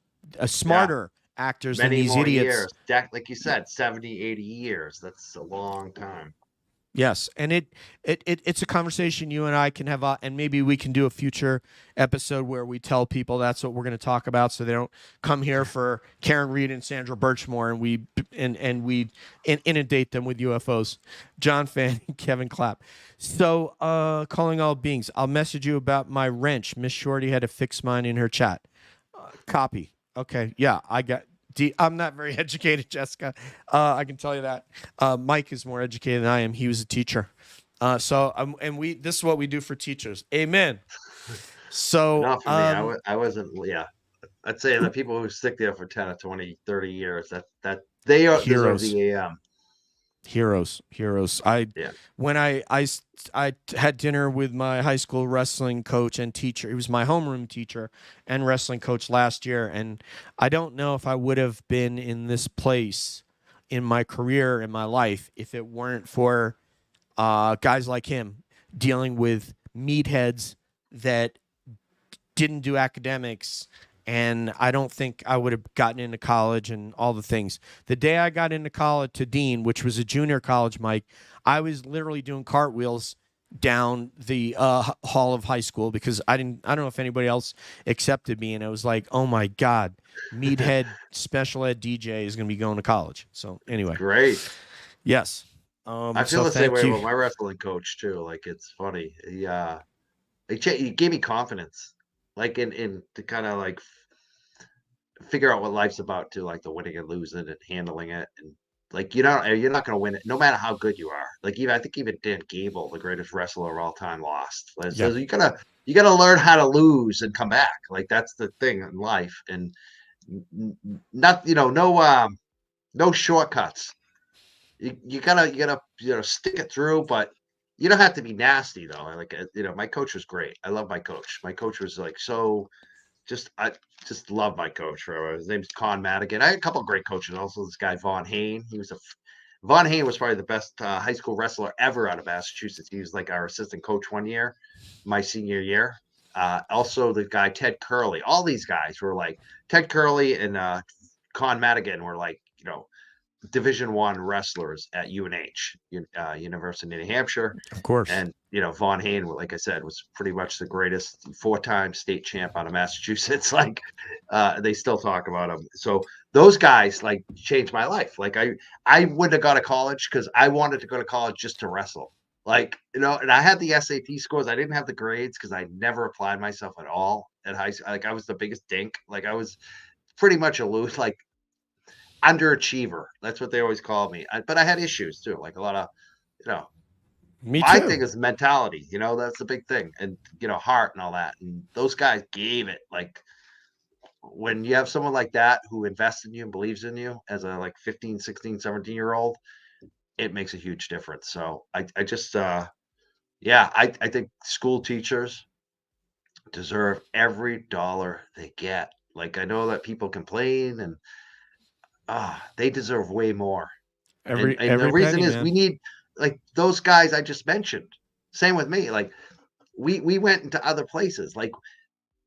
smarter actors than these more idiots. Years. Like you said, 70, 80 years. That's a long time. Yes, and it's a conversation you and I can have, and maybe we can do a future episode where we tell people that's what we're going to talk about, so they don't come here for Karen Reed and Sandra Birchmore, and we inundate them with UFOs. John Fan, Kevin Clapp. So, calling all beings. I'll message you about my wrench. Miss Shorty had to fix mine in her chat. Copy. Okay, yeah, I got. I'm not very educated, Jessica. I can tell you that. Mike is more educated than I am. He was a teacher. This is what we do for teachers. Amen. So not for me. I wasn't. Yeah, I'd say the people who stick there for 10 or 20, 30 years, that they are heroes. Deserve the AM. Heroes. When I had dinner with my high school wrestling coach and teacher. He was my homeroom teacher and wrestling coach last year, and I don't know if I would have been in this place in my career, in my life, if it weren't for guys like him dealing with meatheads that didn't do academics. And I don't think I would have gotten into college and all the things. The day I got into college to Dean, which was a junior college, Mike, I was literally doing cartwheels down the hall of high school because I don't know if anybody else accepted me. And I was like, oh my God, meathead special ed DJ is going to be going to college. So anyway. Great. Yes. I feel the same way with my wrestling coach too. Like, it's funny. He gave me confidence. Like in to kind of like figure out what life's about too, like the winning and losing and handling it, and like you're not going to win it no matter how good you are. Like I think even Dan Gable, the greatest wrestler of all time, lost. So you gotta learn how to lose and come back. Like that's the thing in life, and not no shortcuts. You gotta stick it through, but you don't have to be nasty though. Like my coach was great. I love my coach. My coach was like I just love my coach. His name's Con Madigan. I had a couple of great coaches. Also, this guy Von Hain. Von Hain was probably the best high school wrestler ever out of Massachusetts. He was like our assistant coach one year, my senior year. Also, the guy Ted Curley. All these guys were like Ted Curley and Con Madigan were like Division I wrestlers at UNH, University of New Hampshire. Of course. And, Von Hain, like I said, was pretty much the greatest 4-time state champ out of Massachusetts. Like, they still talk about him. So those guys, like, changed my life. Like, I wouldn't have gone to college because I wanted to go to college just to wrestle. Like, and I had the SAT scores. I didn't have the grades because I never applied myself at all at high school. Like, I was the biggest dink. Like, I was pretty much a loose, like, underachiever. That's what they always called me. But I had issues too, like a lot of, Me too. my thing is mentality. That's the big thing, and heart and all that. And those guys gave it. Like when you have someone like that who invests in you and believes in you as a 15, 16, 17-year-old, it makes a huge difference. So I just I think school teachers deserve every dollar they get. Like I know that people complain and they deserve way more. Every the reason penny, is man. we need like those guys I just mentioned. Same with me. Like we went into other places. Like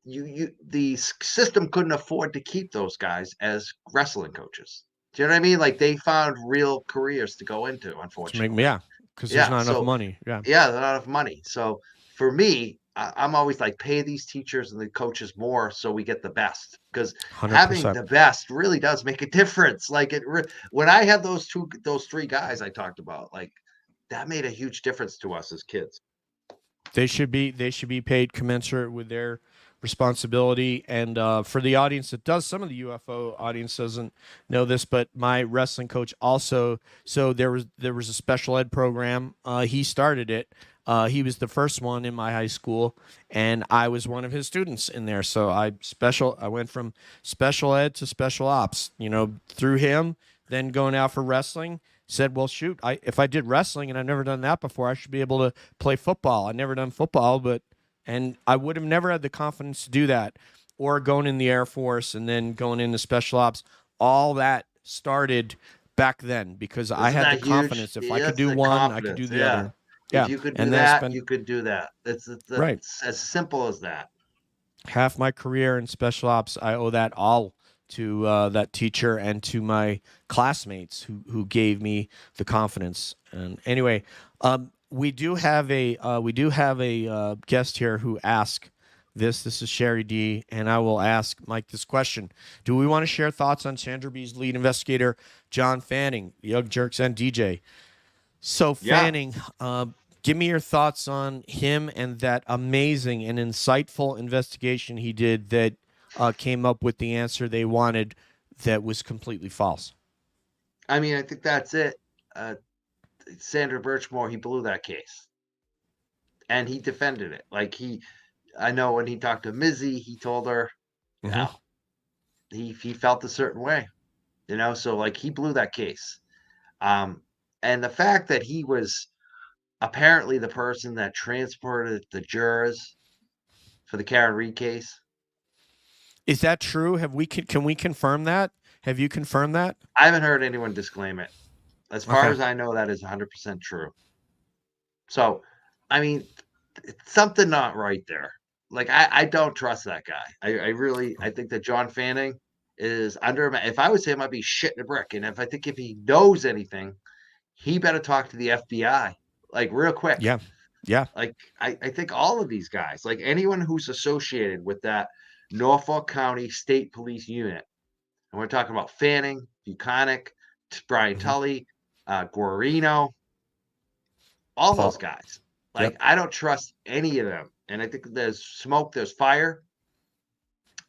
the system couldn't afford to keep those guys as wrestling coaches. Do you know what I mean? Like they found real careers to go into, unfortunately. Because there's not enough money. Yeah, there's not enough money. So for me, I'm always like, pay these teachers and the coaches more so we get the best, because having the best really does make a difference. Like when I had those 3 guys I talked about, like that made a huge difference to us as kids. They should be paid commensurate with their responsibility. And for the audience that does, some of the UFO audience doesn't know this, but my wrestling coach also. So there was a special ed program. He started it. He was the first one in my high school, and I was one of his students in there. So I went from special ed to special ops, through him, then going out for wrestling. Said, well, shoot, if I did wrestling and I've never done that before, I should be able to play football. I've never done football, and I would have never had the confidence to do that, or going in the Air Force and then going into special ops. All that started back then because I had the confidence. If I could do one, I could do the other. If you could do that, you could do that. It's right. As simple as that. Half my career in special ops, I owe that all to that teacher and to my classmates who gave me the confidence. And anyway, we do have a guest here who asked this. This is Sherry D, and I will ask Mike this question: do we want to share thoughts on Sandra B's lead investigator, John Fanning, Young Jurks and DJ? So Fanning, give me your thoughts on him and that amazing and insightful investigation he did that came up with the answer they wanted that was completely false. I mean, I think that's it. Sandra Birchmore, he blew that case. And he defended it. I know when he talked to Mizzy, he told her, he felt a certain way, so he blew that case. And the fact that he was apparently the person that transported the jurors for the Karen Reed case. Is that true? Can we confirm that? Have you confirmed that? I haven't heard anyone disclaim it. As far as I know, that is 100% true. So, I mean, it's something not right there. I don't trust that guy. I think that John Fanning is under him. If I was him, I'd be shitting a brick. And if he knows anything, he better talk to the FBI, real quick. Yeah. Yeah. I think all of these guys, anyone who's associated with that Norfolk County State Police Unit, and we're talking about Fanning, Buconic, Brian Tully, Guarino, all those guys. I don't trust any of them. And I think there's smoke, there's fire.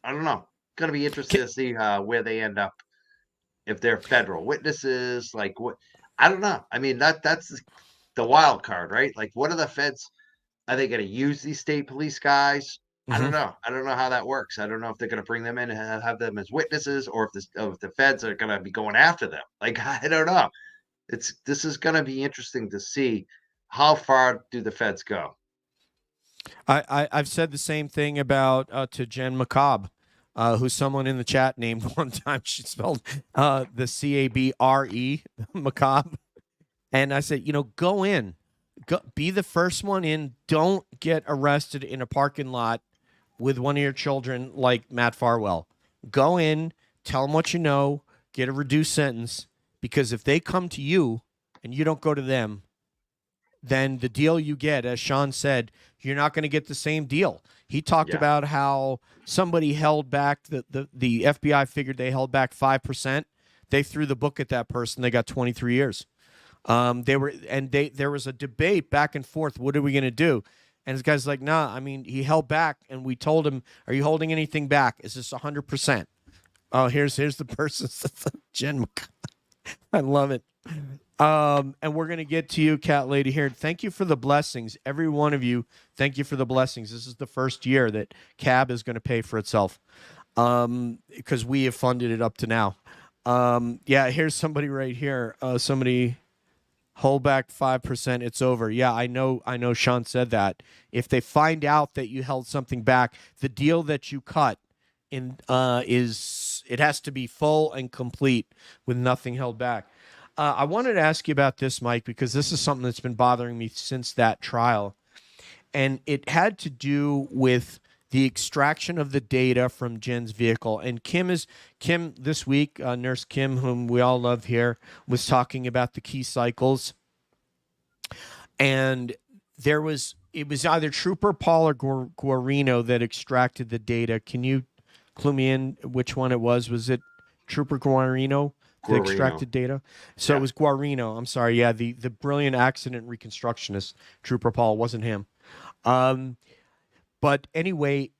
I don't know. It's going to be interesting to see where they end up. If they're federal witnesses, what? I don't know. I mean, that's the wild card, right? What are the feds? Are they going to use these state police guys? I don't know. I don't know how that works. I don't know if they're going to bring them in and have them as witnesses, or if the feds are going to be going after them. I don't know. This is going to be interesting to see how far do the feds go. I've said the same thing about to Jen McCobb, who's someone in the chat named one time. She spelled the CABRE, McCobb, and I said, go in, be the first one in. Don't get arrested in a parking lot with one of your children like Matt Farwell. Go in, tell them what you know, get a reduced sentence, because if they come to you and you don't go to them, then the deal you get, as Sean said, you're not going to get the same deal. He talked about how somebody held back, the FBI figured they held back 5%. They threw the book at that person. They got 23 years. There was a debate back and forth. What are we going to do? And this guy's like, nah, I mean, he held back, and we told him, are you holding anything back? Is this 100%? Oh, here's the person. Jen, I love it. And we're going to get to you, Cat Lady, here. Thank you for the blessings. Every one of you, thank you for the blessings. This is the first year that CAB is going to pay for itself, because we have funded it up to now. Here's somebody right here. Somebody... hold back 5%, it's over. Yeah, I know Sean said that. If they find out that you held something back, the deal that you cut in it has to be full and complete with nothing held back. I wanted to ask you about this, Mike, because this is something that's been bothering me since that trial. And it had to do with the extraction of the data from Jen's vehicle. And Kim this week, Nurse Kim, whom we all love here, was talking about the key cycles. And it was either Trooper Paul or Guarino that extracted the data. Can you clue me in which one it was? Was it Trooper Guarino that extracted data? So It was Guarino. I'm sorry. Yeah, the brilliant accident reconstructionist, Trooper Paul, wasn't him. But anyway,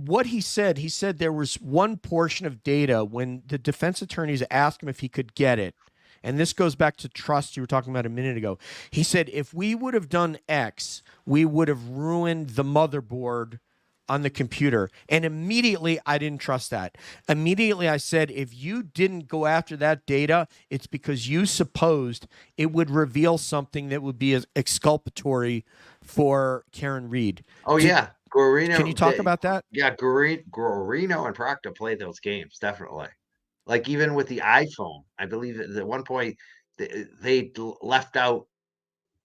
what he said there was one portion of data when the defense attorneys asked him if he could get it. And this goes back to trust you were talking about a minute ago. He said, if we would have done X, we would have ruined the motherboard on the computer. And immediately, I didn't trust that. Immediately, I said, if you didn't go after that data, it's because you supposed it would reveal something that would be exculpatory for Karen Reed. Oh, yeah. Guarino. Can you talk about that? Yeah, Guarino and Proctor played those games, definitely. Like even with the iPhone, I believe at one point they left out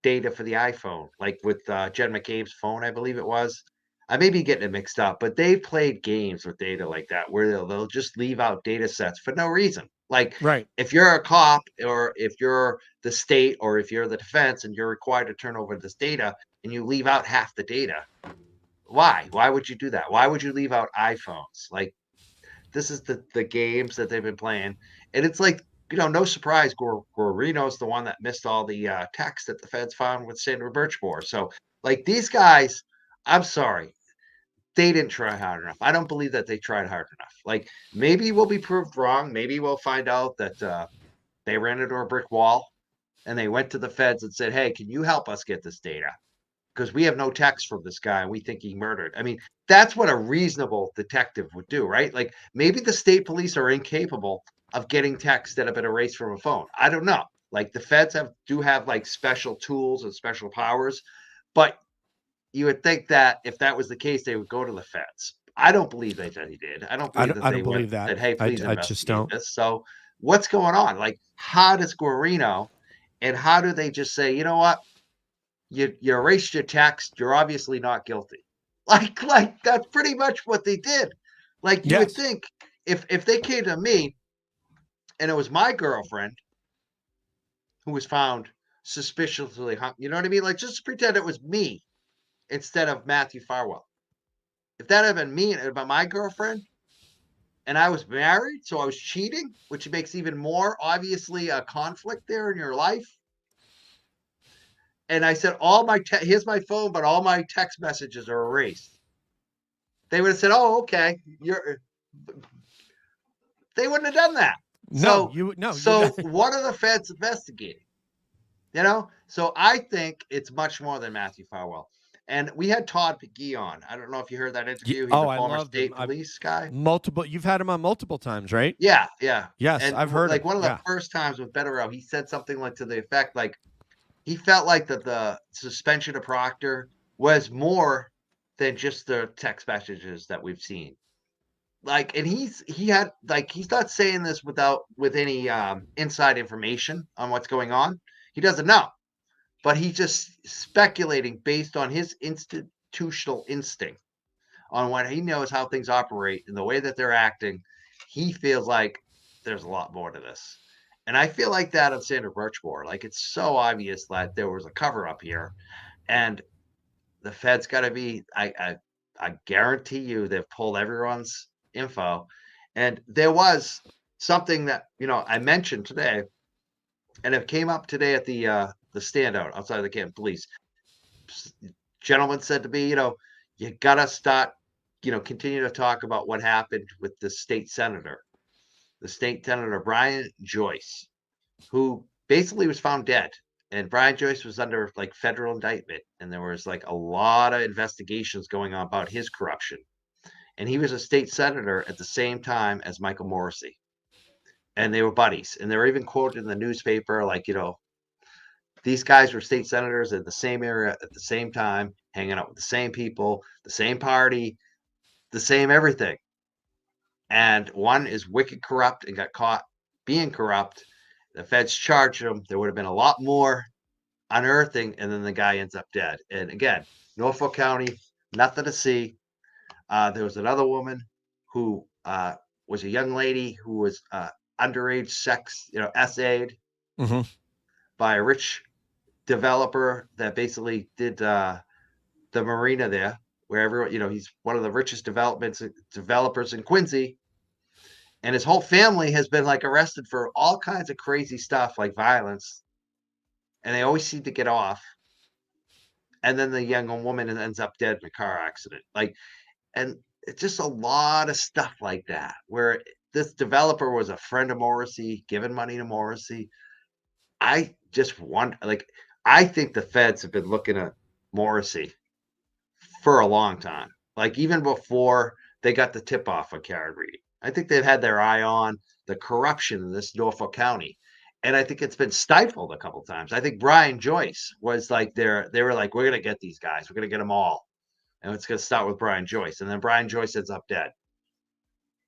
data for the iPhone, like with Jen McCabe's phone, I believe it was. I may be getting it mixed up, but they played games with data like that where they'll just leave out data sets for no reason. Like Right. if you're a cop or if you're the state or if you're the defense and you're required to turn over this data and you leave out half the data, why? Why would you do that? Why would you leave out iPhones? Like this is the games that they've been playing. And it's like, no surprise, Guarino's the one that missed all the text that the feds found with Sandra Birchmore. So, like, these guys, I'm sorry, they didn't try hard enough. I don't believe that they tried hard enough. Like, maybe we'll be proved wrong. Maybe we'll find out that they ran into a brick wall and they went to the feds and said, hey, can you help us get this data? Because we have no text from this guy and we think he murdered. I mean, that's what a reasonable detective would do, right? Like maybe the state police are incapable of getting texts that have been erased from a phone. I don't know. Like the feds do have like special tools and special powers, but you would think that if that was the case, they would go to the feds. I don't believe that he did. I don't believe that I they don't believe that. said, hey, please I just investigate don't. this. So what's going on? Like, how does Guarino and how do they just say, you know what? You erased your text. You're obviously not guilty. Like that's pretty much what they did. Like you would think if they came to me and it was my girlfriend who was found suspiciously hung, you know what I mean? Like just pretend it was me instead of Matthew Farwell. If that had been me and it had been my girlfriend and I was married, so I was cheating, which makes even more obviously a conflict there in your life. And I said, here's my phone, but all my text messages are erased. They would have said, oh, okay. They wouldn't have done that. No, So what are the feds investigating? So I think it's much more than Matthew Farwell. And we had Todd McGee on. I don't know if you heard that interview. He's a former state police guy. You've had him on multiple times, right? Yeah. Yes, and I've heard. Like one of the first times with Better Out, he said something like to the effect, like he felt like that the suspension of Proctor was more than just the text messages that we've seen. Like, and he's not saying this with any inside information on what's going on. He doesn't know, but he's just speculating based on his institutional instinct on what he knows how things operate and the way that they're acting. He feels like there's a lot more to this. And I feel like that on Sandra Birchmore. Like it's so obvious that there was a cover up here, and the Fed's got to be. I guarantee you they've pulled everyone's info, and there was something that I mentioned today, and it came up today at the standout outside of the camp police. Gentleman said to me, you gotta start, continue to talk about what happened with the state senator Brian Joyce, who basically was found dead. And Brian Joyce was under like federal indictment. And there was like a lot of investigations going on about his corruption. And he was a state senator at the same time as Michael Morrissey. And they were buddies. And they were even quoted in the newspaper, like, these guys were state senators in the same area at the same time, hanging out with the same people, the same party, the same everything. And one is wicked corrupt and got caught being corrupt. The feds charged him. There would have been a lot more unearthing, and then the guy ends up dead. And again, Norfolk County, nothing to see. There was another woman who was a young lady who was underage sex, essayed by a rich developer that basically did the marina there, where everyone, he's one of the richest developers in Quincy. And his whole family has been like arrested for all kinds of crazy stuff like violence. And they always seem to get off. And then the young woman ends up dead in a car accident. Like, and it's just a lot of stuff like that where this developer was a friend of Morrissey, giving money to Morrissey. I just want like I think the feds have been looking at Morrissey for a long time. Like even before they got the tip off of Karen Reed. I think they've had their eye on the corruption in this Norfolk County. And I think it's been stifled a couple times. I think Brian Joyce was like they were like, we're gonna get these guys, we're gonna get them all. And it's gonna start with Brian Joyce. And then Brian Joyce ends up dead.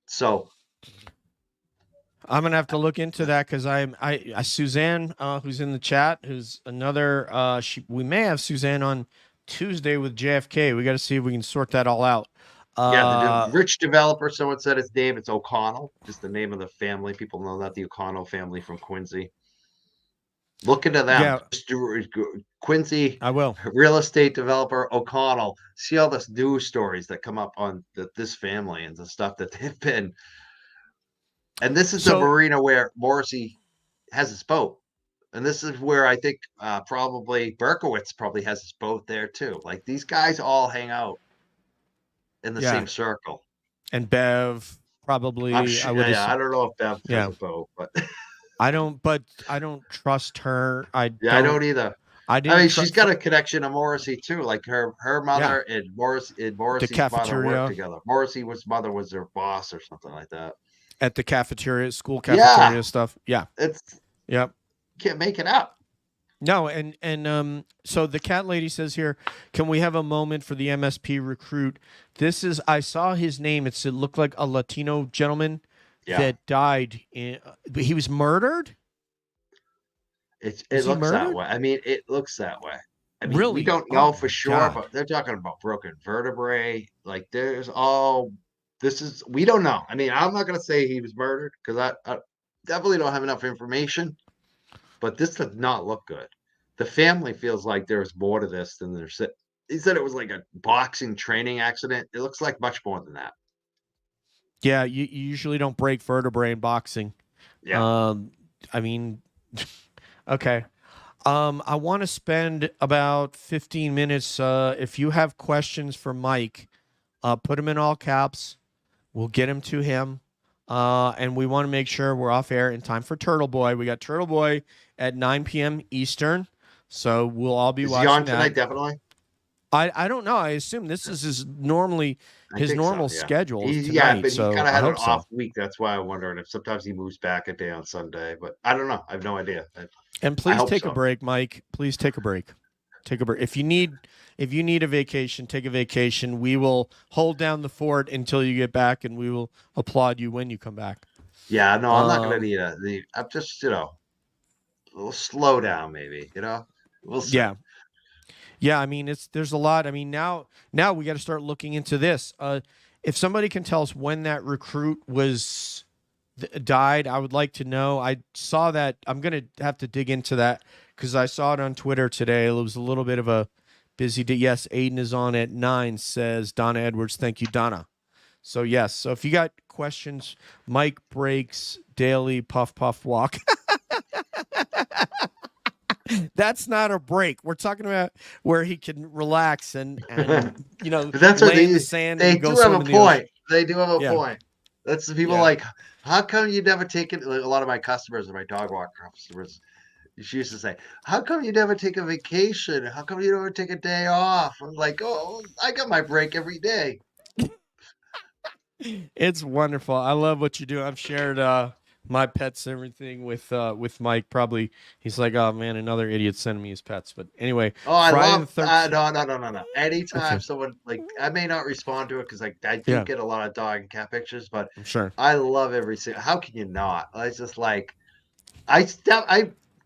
So I'm gonna have to look into that because I Suzanne, who's in the chat, who's another. We may have Suzanne on Tuesday with JFK. We got to see if we can sort that all out. yeah, the rich developer, someone said his name, it's O'Connell, just the name of the family. People know that, the O'Connell family from Quincy. Look into them. Yeah. Quincy, I will. real estate developer O'Connell. See all the news stories that come up on this family and the stuff that they've been. And this is the marina where Morrissey has his boat. And this is where I think probably Berkowitz probably has his boat there too. Like these guys all hang out in the same circle. And Bev probably. I don't know if Bev has a boat, but I don't trust her. I don't either. I mean, she's got a connection to Morrissey too. Like her mother and Morrissey's mother worked together. Morrissey's mother was their boss or something like that. At the cafeteria, school cafeteria stuff. Yeah. Can't make it up. No, and so the cat lady says here, can we have a moment for the MSP recruit? I saw his name. It looked like a Latino gentleman that died. He was murdered? It looks that way. I mean, it looks that way. I mean, really? We don't know for sure, but they're talking about broken vertebrae. Like we don't know. I mean, I'm not going to say he was murdered because I definitely don't have enough information, but this does not look good. The family feels like there's more to this than there's. He said it was like a boxing training accident. It looks like much more than that. Yeah, you usually don't break vertebrae in boxing. Yeah. I mean, okay. I want to spend about 15 minutes. If you have questions for Mike, put them in all caps. We'll get them to him. And we want to make sure we're off air in time for Turtle Boy. We got Turtle Boy at 9 p.m. Eastern. So we'll all be watching he on that. Tonight, definitely? I don't know. I assume this is his normal schedule. But he kind of had an off week. That's why I'm wondering if sometimes he moves back a day on Sunday. But I don't know. I have no idea. And please take a break, Mike. Please take a break. Take a break. If you need a vacation, take a vacation. We will hold down the fort until you get back, and we will applaud you when you come back. Yeah, no, I'm not going to need I'm just, a little slow down, maybe. We'll see. Yeah. I mean, there's a lot. I mean, now we got to start looking into this. If somebody can tell us when that recruit was died, I would like to know. I saw that. I'm going to have to dig into that because I saw it on Twitter today. It was a little bit of a busy day. Yes, Aiden is on at 9, says Donna Edwards. Thank you, Donna. So, yes. So, if you got questions, Mike breaks daily puff, puff, walk. That's not a break. We're talking about where he can relax and but that's lay in the sand. They do have a point. They do have a point. That's the people like, how come you never take it? A lot of my customers and my dog walk customers, she used to say, how come you never take a vacation? How come you never take a day off? I'm like, oh, I got my break every day. It's wonderful. I love what you do. I've shared my pets and everything with Mike. Probably he's like, oh man, another idiot sending me his pets. But anyway, I love no. Anytime someone I may not respond to it because I do get a lot of dog and cat pictures, but I'm sure I love every single. How can you not? I just like I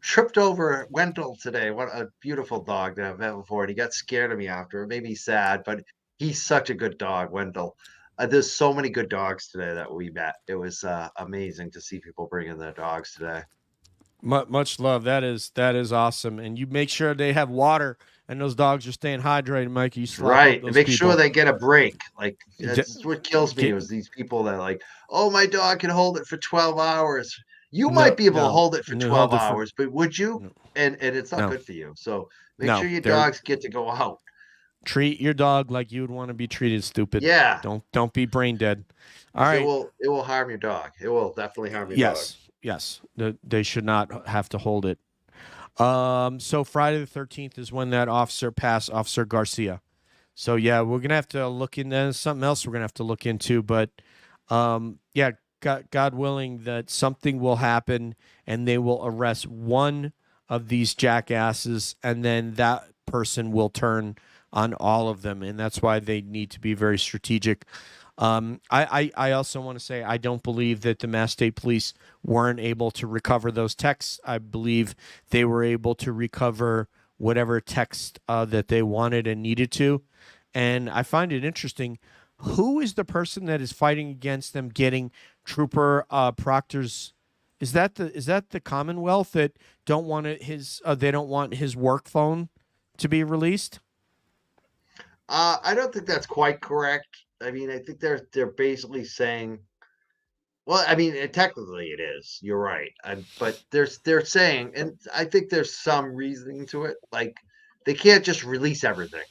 tripped over Wendell today. What a beautiful dog that I've met before, and he got scared of me after. It made me sad, but he's such a good dog, Wendell. There's so many good dogs today that we met. It was amazing to see people bringing their dogs today. Much love. That is awesome. And you make sure they have water and those dogs are staying hydrated, Mike. You right. Make sure they get a break. Like that's what kills me is these people that like, oh, my dog can hold it for 12 hours. You might be able to hold it for 12 hours, but would you? And it's not good for you. So make sure your dogs get to go out. Treat your dog like you would want to be treated, stupid. Yeah. Don't be brain dead. All right. It will harm your dog. It will definitely harm your dog. Yes. They should not have to hold it. So Friday the 13th is when that officer passed, Officer Garcia. So yeah, we're gonna have to look into something else. We're gonna have to look into, but yeah, God willing, that something will happen and they will arrest one of these jackasses, and then that person will turn on all of them, and that's why they need to be very strategic. I also want to say I don't believe that the Mass State Police weren't able to recover those texts. I believe they were able to recover whatever text that they wanted and needed to. And I find it interesting. Who is the person that is fighting against them getting Trooper Proctor's? Is that the Commonwealth that don't want they don't want his work phone to be released? I don't think that's quite correct. I mean, I think they're basically saying, well, I mean, technically it is. You're right, but they're saying, and I think there's some reasoning to it. Like they can't just release everything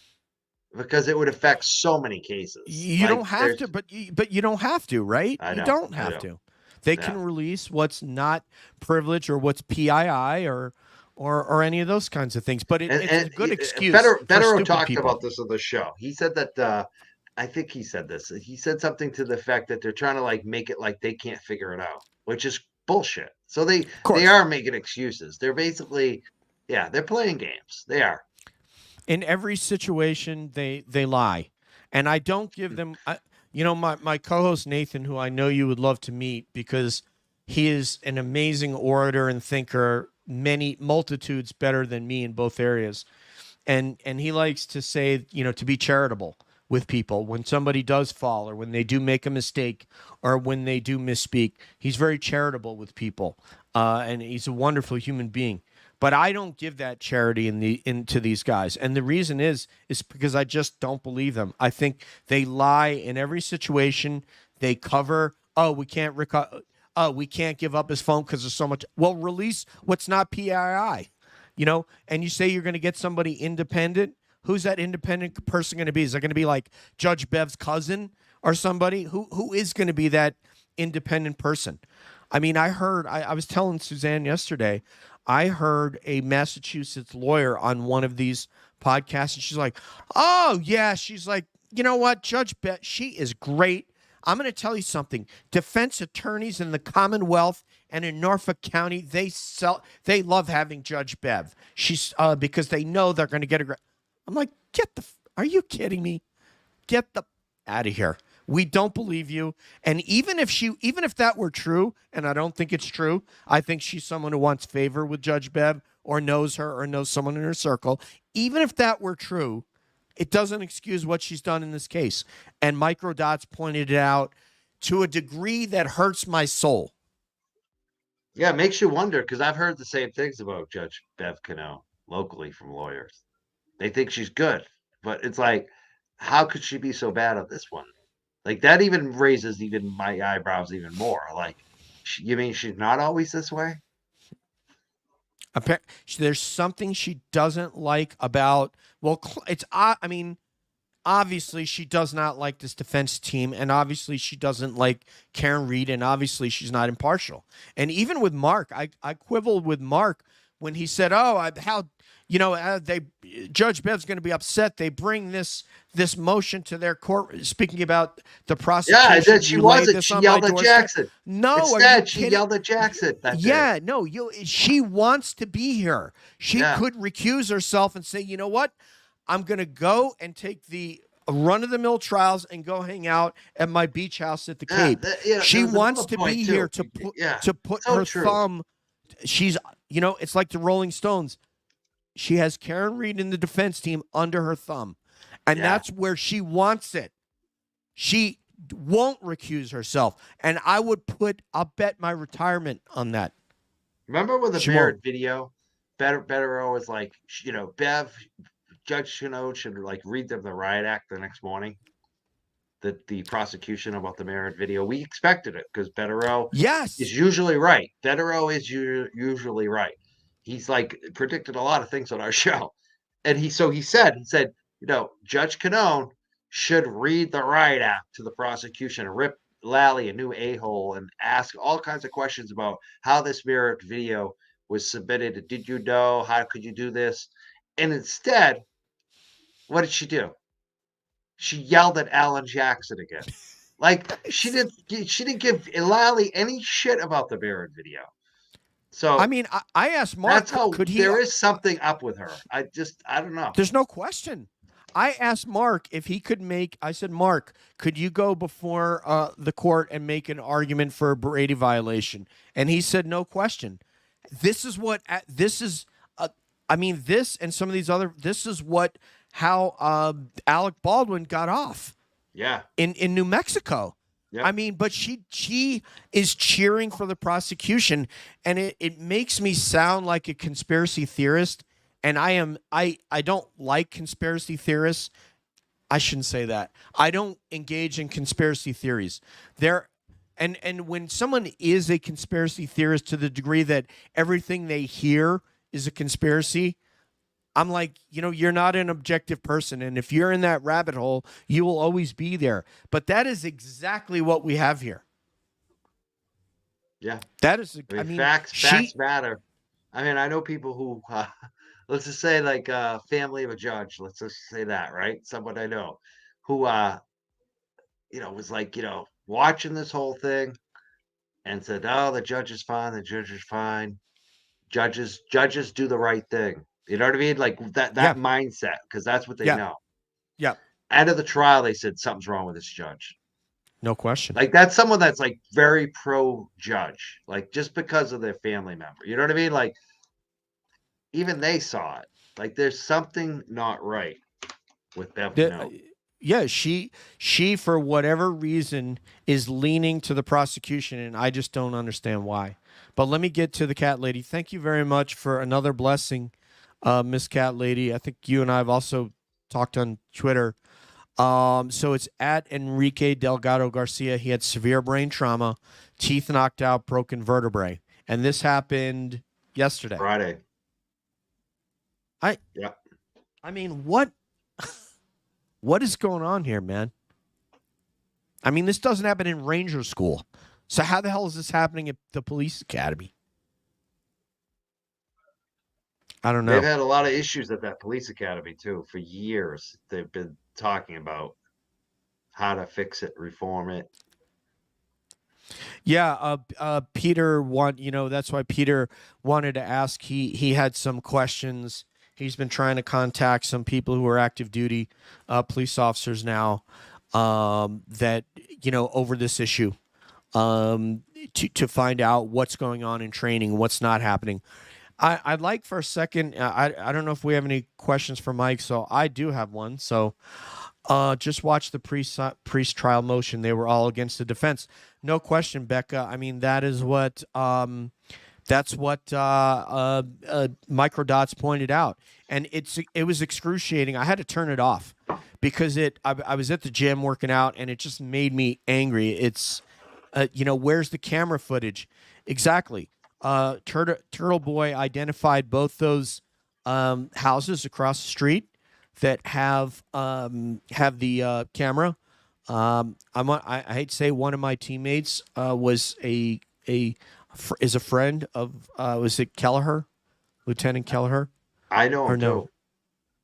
because it would affect so many cases. You don't have to, but you don't have to, right? You don't have to. They can release what's not privilege or what's PII or any of those kinds of things. But it's a good excuse. Bettero talked about this on the show. He said that I think he said this. He said something to the fact that they're trying to like make it like they can't figure it out, which is bullshit. So they are making excuses. They're basically, they're playing games. They are. In every situation, they lie, and I don't give them. My co-host Nathan, who I know you would love to meet because he is an amazing orator and thinker, many multitudes better than me in both areas, and he likes to say, to be charitable with people when somebody does fall or when they do make a mistake or when they do misspeak. He's very charitable with people, and he's a wonderful human being. But I don't give that charity into these guys. And the reason is because I just don't believe them. I think they lie in every situation. They cover, we can't give up his phone because there's so much. Well, release what's not PII, and you say you're going to get somebody independent. Who's that independent person going to be? Is it going to be like Judge Bev's cousin or somebody? Who is going to be that independent person? I mean, I was telling Suzanne yesterday, I heard a Massachusetts lawyer on one of these podcasts, and she's like, oh, yeah. She's like, you know what? Judge Bev, she is great. I'm going to tell you something. Defense attorneys in the Commonwealth and in Norfolk County, they love having Judge Bev. She's because they know they're going to get I'm like, are you kidding me? Get the out of here. We don't believe you. And even if that were true, and I don't think it's true, I think she's someone who wants favor with Judge Bev or knows her or knows someone in her circle. Even if that were true, it doesn't excuse what she's done in this case. And Microdots pointed it out to a degree that hurts my soul. Yeah, it makes you wonder, because I've heard the same things about Judge Bev Cano locally from lawyers. They think she's good, but it's like, how could she be so bad on this one? Like that even raises even my eyebrows even more. Like, you mean she's not always this way? There's something she doesn't like about. Well, obviously she does not like this defense team, and obviously she doesn't like Karen Reed, and obviously she's not impartial. And even with Mark, I quibbled with Mark when he said, Judge Bev's going to be upset. They bring this motion to their court, speaking about the prosecution. Yeah, she wasn't. She yelled at Jackson. No, instead she yelled at Jackson. She wants to be here. She could recuse herself and say, you know what? I'm going to go and take the run-of-the-mill trials and go hang out at my beach house at the Cape. She wants to be here to put her thumb. She's, it's like the Rolling Stones. She has Karen Reed in the defense team under her thumb, and that's where she wants it. She won't recuse herself, and I'll bet my retirement on that. Remember with the Barrett video? Bettero was like, Bev, Judge Cano should like read them the riot act the next morning. The prosecution about the Merritt video. We expected it because Bettero is usually right. Bettero is usually right. He's like predicted a lot of things on our show. And he said, Judge Canone should read the riot act to the prosecution and rip Lally a new a-hole and ask all kinds of questions about how this mirrored video was submitted. Did you know? How could you do this? And instead, what did she do? She yelled at Alan Jackson again. Like she didn't give Lally any shit about the mirrored video. So I mean, I asked Mark, that's how could he? There is something up with her. I don't know. There's no question. I asked Mark if he could make. I said, Mark, could you go before the court and make an argument for a Brady violation? And he said, no question. This is what. This is. I mean, this and some of these other. This is how Alec Baldwin got off. Yeah. In New Mexico. Yep. I mean, but she is cheering for the prosecution, and it makes me sound like a conspiracy theorist. And I don't like conspiracy theorists. I shouldn't say that. I don't engage in conspiracy theories. And when someone is a conspiracy theorist to the degree that everything they hear is a conspiracy, I'm like, you're not an objective person. And if you're in that rabbit hole, you will always be there. But that is exactly what we have here. Yeah. That is, facts matter. I mean, I know people who, let's just say like a family of a judge. Let's just say that, right? Someone I know who, was like, watching this whole thing and said, oh, the judge is fine. The judge is fine. Judges do the right thing. You know what I mean? Like that mindset, because that's what they know. Yeah. End of the trial, they said something's wrong with this judge. No question. Like that's someone that's like very pro judge, like just because of their family member. You know what I mean? Like even they saw it. Like there's something not right with Bev Canone. Yeah, she for whatever reason is leaning to the prosecution, and I just don't understand why. But let me get to the cat lady. Thank you very much for another blessing, Miss Cat Lady. I think you and I have also talked on Twitter. So it's at Enrique Delgado Garcia. He had severe brain trauma, teeth knocked out, broken vertebrae. And this happened yesterday. Friday. I mean, what is going on here, man? I mean, this doesn't happen in Ranger School. So how the hell is this happening at the police academy? I don't know. They've had a lot of issues at that police academy too. For years, they've been talking about how to fix it, reform it. Yeah, Peter that's why Peter wanted to ask. He had some questions. He's been trying to contact some people who are active duty police officers now that over this issue to find out what's going on in training, what's not happening. I'd like for a second. I don't know if we have any questions for Mike, so I do have one. So just watch the priest trial motion. They were all against the defense. No question, Becca. I mean, that is what Microdots pointed out, and it was excruciating. I had to turn it off because I was at the gym working out, and it just made me angry. It's where's the camera footage? Exactly. Turtle Boy identified both those houses across the street that have the camera. I hate to say one of my teammates was is a friend of was it Kelleher, Lieutenant Kelleher? I know him no? Too.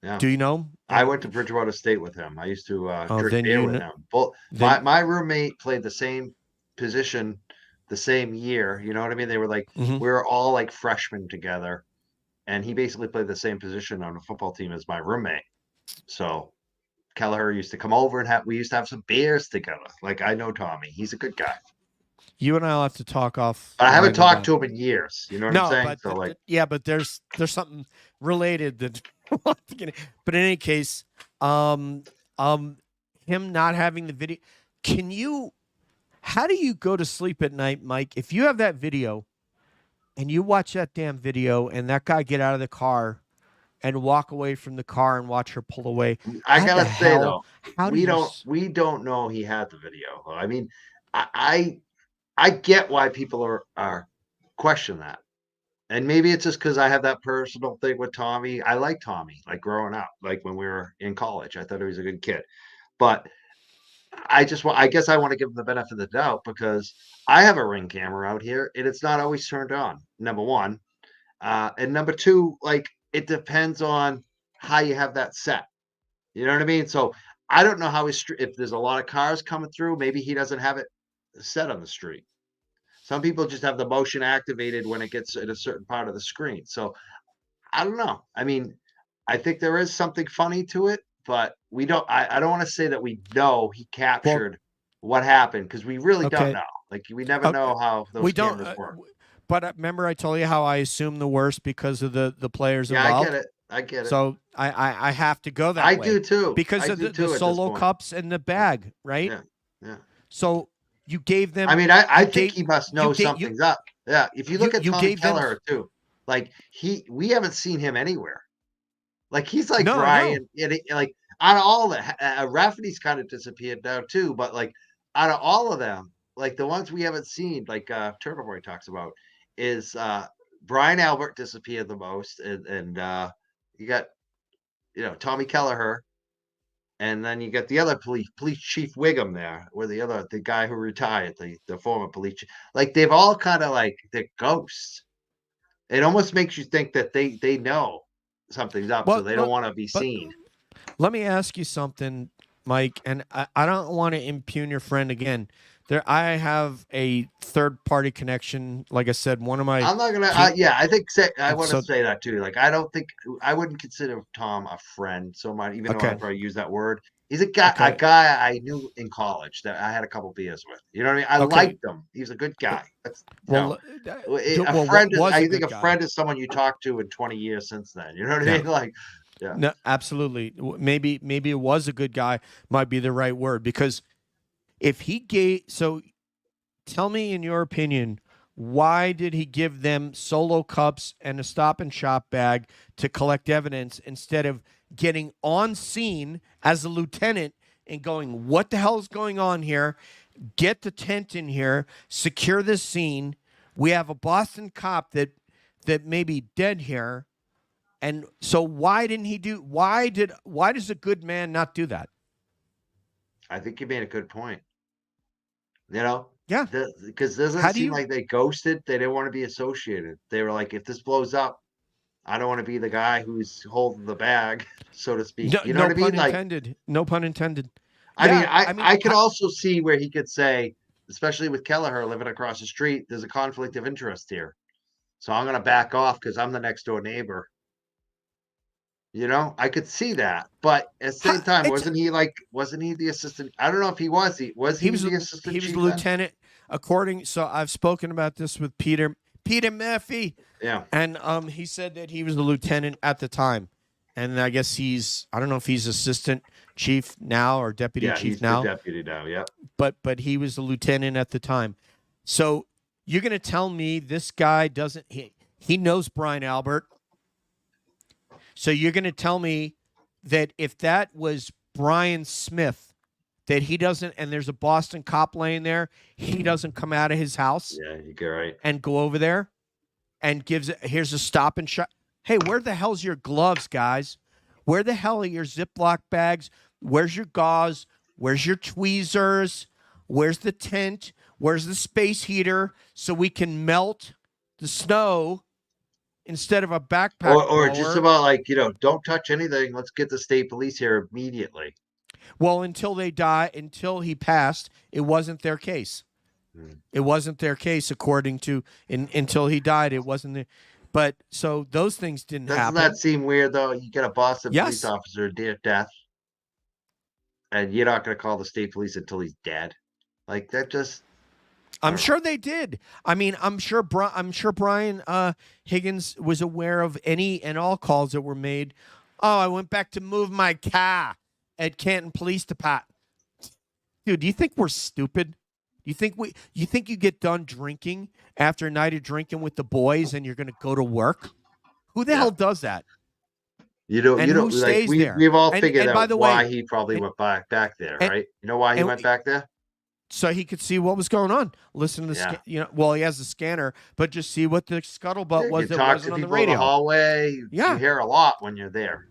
Yeah. Do you know him? I went to Bridgewater State with him. I used to drink beer with him. My roommate played the same position the same year. You know what I mean? They were like we were all like freshmen together, and he basically played the same position on a football team as my roommate. So Kelleher used to come over and we used to have some beers together. Like I know Tommy. He's a good guy. You and I'll have to talk off. I haven't talked to him in years. You know what I'm saying? But there's something related that. But in any case, him not having the video. How do you go to sleep at night, Mike? If you have that video, and you watch that damn video, and that guy get out of the car, and walk away from the car and watch her pull away. I gotta say though, we don't know he had the video. I mean, I get why people are question that. And maybe it's just because I have that personal thing with Tommy. I like Tommy, like growing up, like when we were in college. I thought he was a good kid. But I guess I want to give him the benefit of the doubt because I have a Ring camera out here and it's not always turned on. Number one. And number two, like it depends on how you have that set. You know what I mean? So I don't know how if there's a lot of cars coming through, maybe he doesn't have it set on the street. Some people just have the motion activated when it gets at a certain part of the screen. So I don't know. I mean, I think there is something funny to it, but I don't want to say that we know he captured what happened because we really don't know. Like we never know how those cameras work. But remember, I told you how I assume the worst because of the players involved. I get it. So I have to go that way. I do too. Because of the solo cups and the bag, right? Yeah. So you gave them. I mean, I think he must know something's up. Yeah. If you look at Tommy Kelleher too, like we haven't seen him anywhere. Like he's like Brian, like out of all the Rafferty's kind of disappeared now too, but like out of all of them, like the ones we haven't seen, like Turtle Boy talks about, is Brian Albert disappeared the most, and you got Tommy Kelleher, and then you got the other police chief Wiggum there, where the guy who retired, the former police chief. Like they've all kind of like they're ghosts. It almost makes you think that they know something's up, so they don't want to be seen. Let me ask you something, Mike, and I don't want to impugn your friend again. I have a third-party connection. Like I said, one of my. I'm not gonna. I think I want to say that too. Like I wouldn't consider Tom a friend so much, even though I probably use that word. He's a guy I knew in college that I had a couple beers with. You know what I mean? I liked him. He's a good guy. A friend. I think a friend is someone you talk to in 20 years since then. You know what I mean? Like, yeah. No, absolutely. Maybe it was a good guy. Might be the right word because if he gave. So, tell me, in your opinion, why did he give them solo cups and a Stop and Shop bag to collect evidence instead of getting on scene as a lieutenant and going, what the hell is going on here? Get the tent in here, secure this scene. We have a Boston cop that may be dead here. And so why does a good man not do that? I think you made a good point. You know? Yeah. Because it doesn't seem like they ghosted. They didn't want to be associated. They were like, if this blows up, I don't want to be the guy who's holding the bag, so to speak. You know what I mean? No pun intended. I mean, I could also see where he could say, especially with Kelleher living across the street, there's a conflict of interest here. So I'm going to back off because I'm the next door neighbor. You know, I could see that. But at the same time, wasn't he the assistant? I don't know if he was. He was the assistant chief? He was the lieutenant. So I've spoken about this with Peter Murphy. Yeah. And he said that he was the lieutenant at the time. And I guess I don't know if he's assistant chief now or deputy chief now. The deputy now, yeah. But he was the lieutenant at the time. So you're going to tell me this guy he knows Brian Albert. So you're going to tell me that if that was Brian Smith, that he doesn't, and there's a Boston cop laying there, he doesn't come out of his house. Yeah, you're right. And go over there and here's a Stop and Shop. Hey, where the hell's your gloves, guys? Where the hell are your Ziploc bags? Where's your gauze? Where's your tweezers? Where's the tent? Where's the space heater so we can melt the snow instead of a backpack? Or just about like, don't touch anything. Let's get the state police here immediately. Well, until he passed, it wasn't their case. It wasn't their case, according to until he died. It wasn't there. But so those things didn't happen. Doesn't that seem weird though? You get a Boston police officer near death, and you're not going to call the state police until he's dead. Like that just. I'm sure they did. I mean, I'm sure Brian Higgins was aware of any and all calls that were made. Oh, I went back to move my car at Canton Police Department. Dude, do you think we're stupid? You think you get done drinking after a night of drinking with the boys and you're going to go to work? Who the hell does that? Who stays there? We've all figured out by the why way, he probably went back there, right? You know why he went back there? so he could see what was going on. Listen to the well, he has the scanner, but just see what the scuttlebutt was You that talk wasn't to on the people in the radio. hallway. You hear a lot when you're there.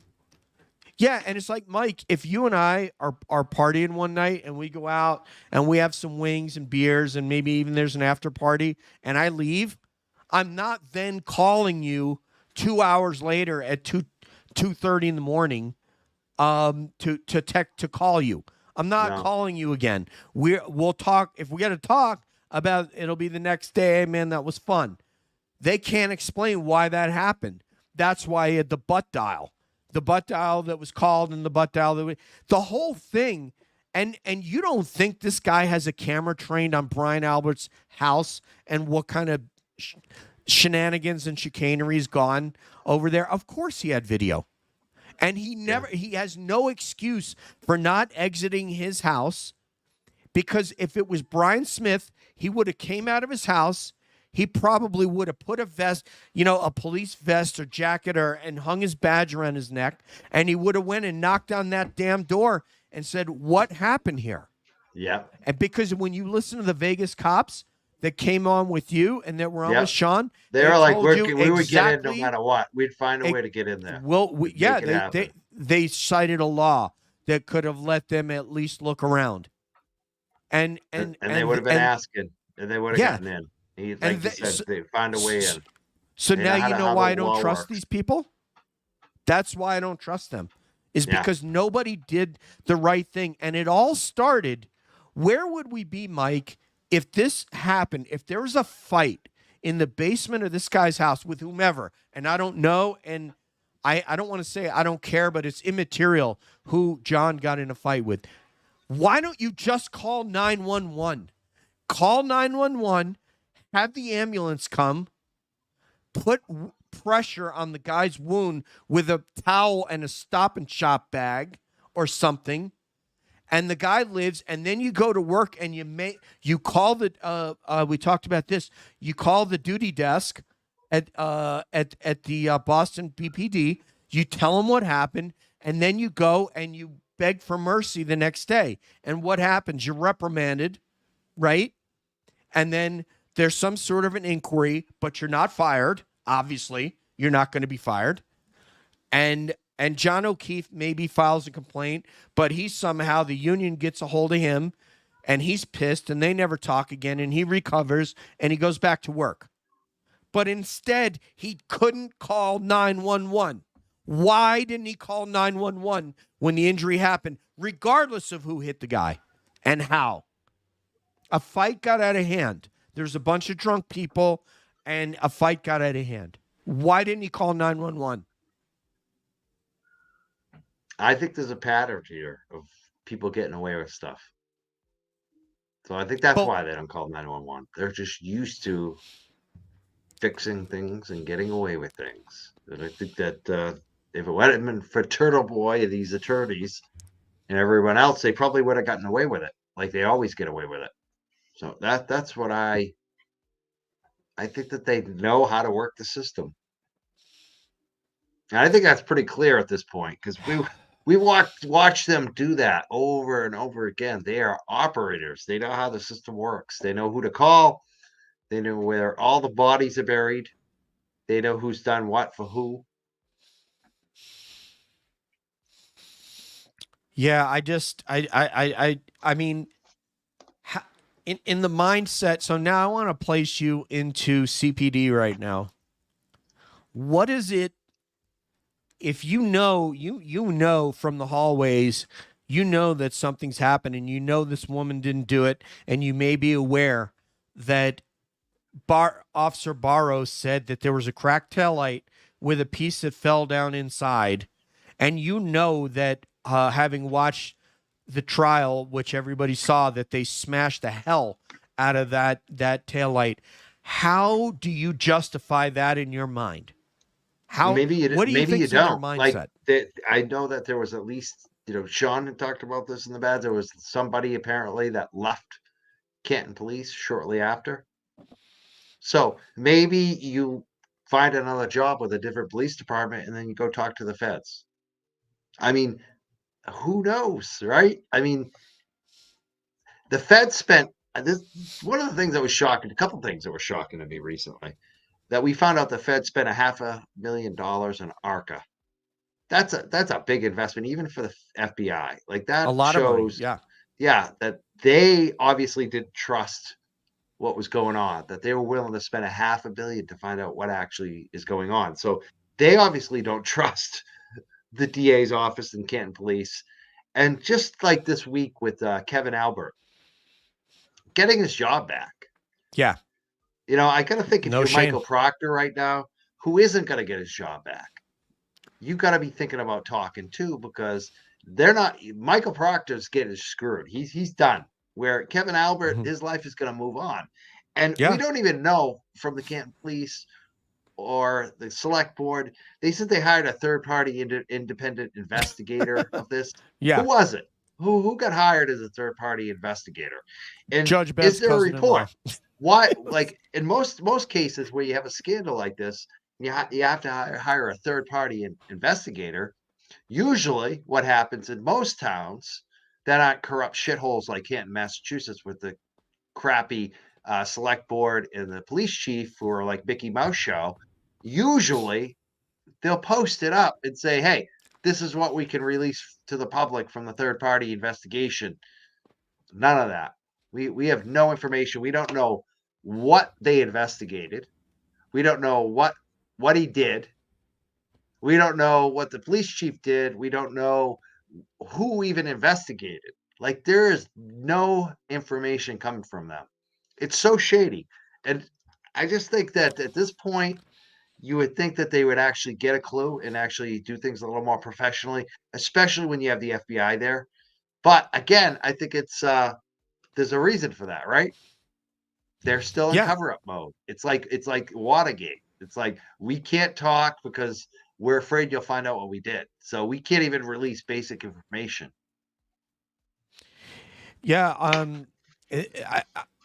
Yeah, and it's like, Mike, if you and I are partying one night and we go out and we have some wings and beers and maybe even there's an after party and I leave, I'm not then calling you 2 hours later at 2:30 in the morning to call you. I'm not calling you again. We'll talk if we got to talk about it'll be the next day, man, that was fun. They can't explain why that happened. That's why he had the butt dial. The butt dial that was called and the butt dial the whole thing. And you don't think this guy has a camera trained on Brian Albert's house and what kind of shenanigans and chicanery's gone over there? Of course he had video. And he has no excuse for not exiting his house, because if it was Brian Smith, he would have came out of his house. He probably would have put a vest, a police vest or jacket and hung his badge around his neck. And he would have went and knocked on that damn door and said, what happened here? Yeah. And because when you listen to the Vegas cops that came on with you and that were on with Sean, they were like, we would get in no matter what. We'd find a way to get in there. Well, they cited a law that could have let them at least look around. And they would have been asking, and they would have gotten in. They find a way in. So now you know why I don't trust these people? That's why I don't trust them. Is because nobody did the right thing. And it all started, where would we be, Mike, if this happened, if there was a fight in the basement of this guy's house with whomever, and I don't know, and I don't want to say I don't care, but it's immaterial who John got in a fight with. Why don't you just call 911? Call 911, have the ambulance come, put pressure on the guy's wound with a towel and a Stop and Shop bag or something, and the guy lives, and then you go to work and you call the we talked about this. You call the duty desk at the Boston BPD. You tell them what happened, and then you go and you beg for mercy the next day. And what happens? You're reprimanded, right? And then there's some sort of an inquiry, but you're not fired. Obviously, you're not going to be fired. And John O'Keefe maybe files a complaint, but the union gets a hold of him, and he's pissed, and they never talk again, and he recovers, and he goes back to work. But instead, he couldn't call 911. Why didn't he call 911 when the injury happened, regardless of who hit the guy and how? A fight got out of hand. There's a bunch of drunk people, and a fight got out of hand. Why didn't he call 911? I think there's a pattern here of people getting away with stuff. So I think that's why they don't call 911. They're just used to fixing things and getting away with things. And I think that if it hadn't been for Turtle Boy and these attorneys and everyone else, they probably would have gotten away with it, like they always get away with it. So that's what I think, that they know how to work the system. And I think that's pretty clear at this point, because we watch them do that over and over again. They are operators. They know how the system works. They know who to call. They know where all the bodies are buried. They know who's done what for who. Yeah, I mean, in the mindset. So now I want to place you into CPD right now. What is it? If you know from the hallways, that something's happened, and this woman didn't do it, and you may be aware that Officer Barrow said that there was a cracked taillight with a piece that fell down inside, and that having watched the trial, which everybody saw, that they smashed the hell out of that taillight. How do you justify that in your mind? Maybe you don't. Mindset? I know that there was at least, Sean had talked about this in the bad. There was somebody apparently that left Canton Police shortly after. So maybe you find another job with a different police department, and then you go talk to the feds. I mean, who knows, right? I mean, The Fed spent this. One of the things that was shocking, a couple things that were shocking to me recently, that we found out the Fed spent $500,000 on ARCA. That's a big investment, even for the FBI. Like that A lot of money. shows, Yeah. yeah, that they obviously didn't trust what was going on, that they were willing to spend $500,000,000 to find out what actually is going on. So they obviously don't trust the DA's office and Canton Police. And just like this week with Kevin Albert getting his job back. Yeah. You know, I got to think if No you're shame. Michael Proctor right now, who isn't going to get his job back, you got to be thinking about talking too, because they're not. Michael Proctor's getting screwed. He's done. Where Kevin Albert, Mhm. his life is going to move on, and Yeah. we don't even know from the Canton Police or the Select Board. They said they hired a third-party independent investigator of this. Yeah. Who was it? Who got hired as a third-party investigator? And Judge is Beth's there a cousin-in-law. report? Why? Like in most cases where you have a scandal like this, you have to hire a third-party investigator. Usually, what happens in most towns that aren't corrupt shitholes like Canton, Massachusetts, with the crappy select board and the police chief who are like Mickey Mouse show, usually they'll post it up and say, hey, this is what we can release to the public from the third party investigation. None of that. We have no information. We don't know what they investigated. We don't know what he did. We don't know what the police chief did. We don't know who even investigated. Like there is no information coming from them. It's so shady. And I just think that at this point, you would think that they would actually get a clue and actually do things a little more professionally, especially when you have the FBI there. But again, I think it's there's a reason for that, right? They're still in Yeah. cover-up mode. It's like Watergate. It's like we can't talk because we're afraid you'll find out what we did. So we can't even release basic information. Yeah.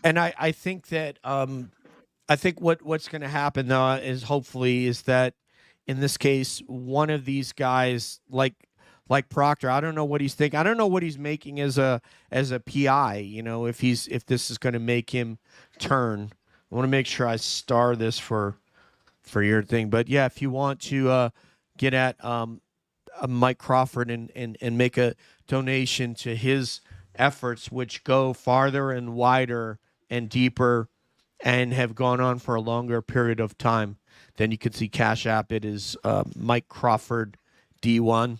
I think that I think what's going to happen though is hopefully is that in this case one of these guys like Proctor, I don't know what he's thinking. I don't know what he's making as a PI. You know, if this is going to make him turn. I want to make sure I star this for your thing. But yeah, if you want to get at Mike Crawford and make a donation to his efforts, which go farther and wider and deeper and have gone on for a longer period of time, then you can see Cash App. It is Mike Crawford D1.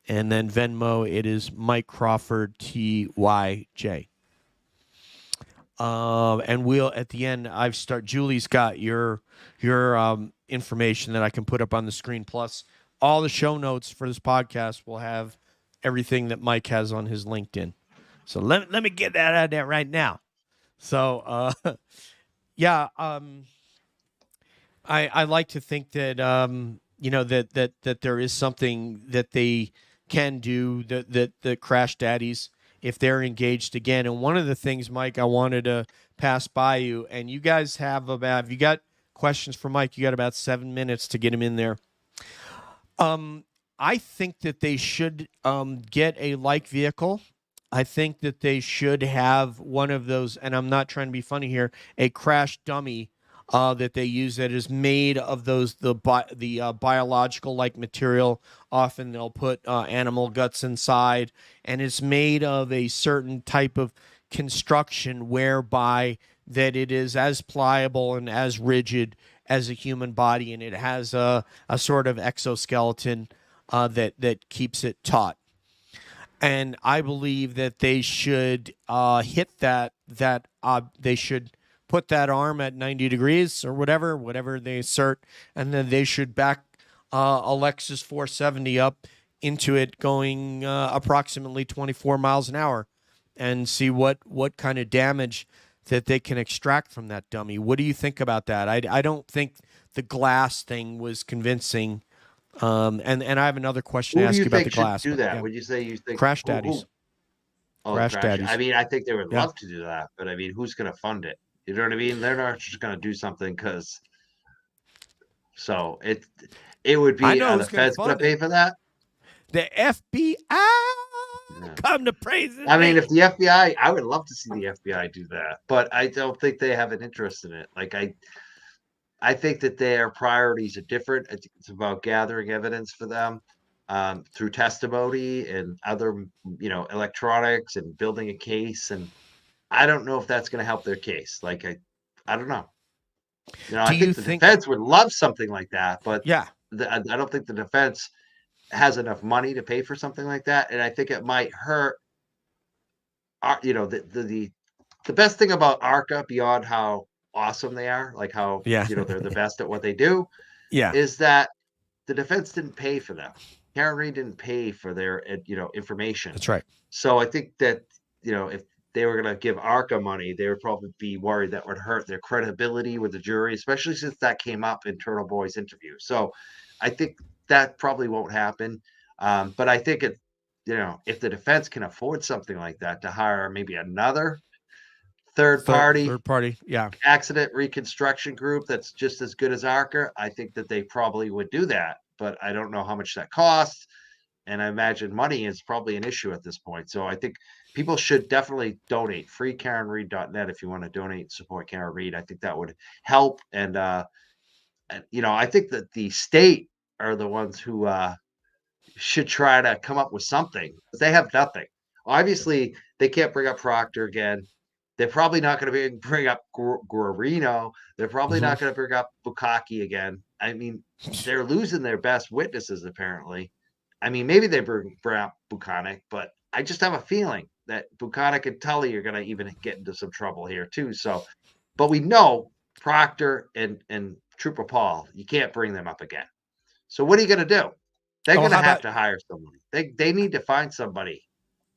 And then Venmo, it is Mike Crawford TYJ. And we'll at the end, Julie's got your information that I can put up on the screen. Plus, all the show notes for this podcast will have everything that Mike has on his LinkedIn. So let me get that out there right now. So yeah, I like to think that that there is something that they can do, that the crash daddies, if they're engaged again. And one of the things, Mike, I wanted to pass by you, and you guys if you got questions for Mike, you got about 7 minutes to get him in there. I think that they should get a like vehicle. I think that they should have one of those, and I'm not trying to be funny here, a crash dummy that they use that is made of the biological like material. Often they'll put animal guts inside, and it's made of a certain type of construction whereby that it is as pliable and as rigid as a human body, and it has a sort of exoskeleton that keeps it taut. And I believe that they should hit that they should put that arm at 90 degrees or whatever they assert, and then they should back a Lexus 470 up into it going approximately 24 miles an hour and see what kind of damage that they can extract from that dummy. What do you think about that? I don't think the glass thing was convincing. And I have another question Who to do ask you you about the think should glass. do that? Yeah. Would you say you think Crash daddies. Oh, Crash crash. daddies. I mean, I think they would Yeah. love to do that, but I mean, who's going to fund it? You know what I mean? They're not just going to do something because. So it would I be know the who's gonna Fed's going fund to pay it. for that. The FBI. Yeah. come to praise his I mean, name. if the FBI, I would love to see the FBI do that, but I don't think they have an interest in it. Like I think that their priorities are different. I think it's about gathering evidence for them through testimony and other, electronics and building a case. And I don't know if that's going to help their case. Like I don't know. Do I you think the think? defense would love something like that, but Yeah, I don't think the defense has enough money to pay for something like that, and I think it might hurt. The best thing about ARCA, beyond how awesome they are, like how yeah, they're the best at what they do, yeah. is that the defense didn't pay for them. Karen Reed didn't pay for their information. That's right. So I think that if they were going to give ARCA money, they would probably be worried that would hurt their credibility with the jury, especially since that came up in Turtle Boy's interview. So I think that probably won't happen. But I think if the defense can afford something like that, to hire maybe another third Third party. Yeah. accident reconstruction group that's just as good as ARCA, I think that they probably would do that. But I don't know how much that costs. And I imagine money is probably an issue at this point. So I think people should definitely donate. FreeKarenReed.net if you want to donate and support Karen Reed. I think that would help. And I think that the state are the ones who should try to come up with something. They have nothing. Obviously, they can't bring up Proctor again. They're probably not going to bring up Guarino. They're probably not going to bring up Bukaki again. I mean, they're losing their best witnesses, apparently. I mean, maybe they bring up Buchanan, but I just have a feeling that Buchanan and Tully are going to even get into some trouble here, too. So, but we know Proctor and Trooper Paul, you can't bring them up again. So what are you going to do? They're going to have to hire somebody. They need to find somebody.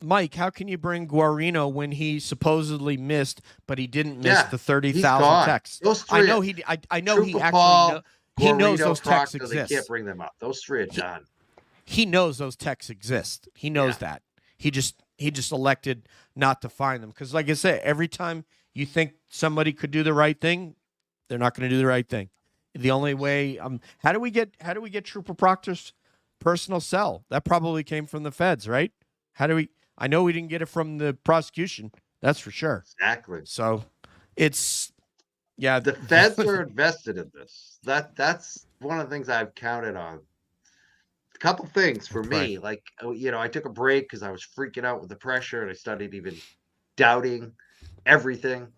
Mike, how can you bring Guarino when he supposedly missed, but he didn't miss the 30,000 texts? I know he. I know he actually. He knows those texts exist. They can't bring them up. Those three are done. He knows those texts exist. He knows that. He just elected not to find them because, like I said, every time you think somebody could do the right thing, they're not going to do the right thing. The only way. How do we get Trooper Proctor's personal cell? That probably came from the feds, right? How do we? I know we didn't get it from the prosecution. That's for sure. Exactly. So it's the feds are invested in this. That's one of the things I've counted on. A couple things for me, like I took a break because I was freaking out with the pressure, and I started even doubting everything.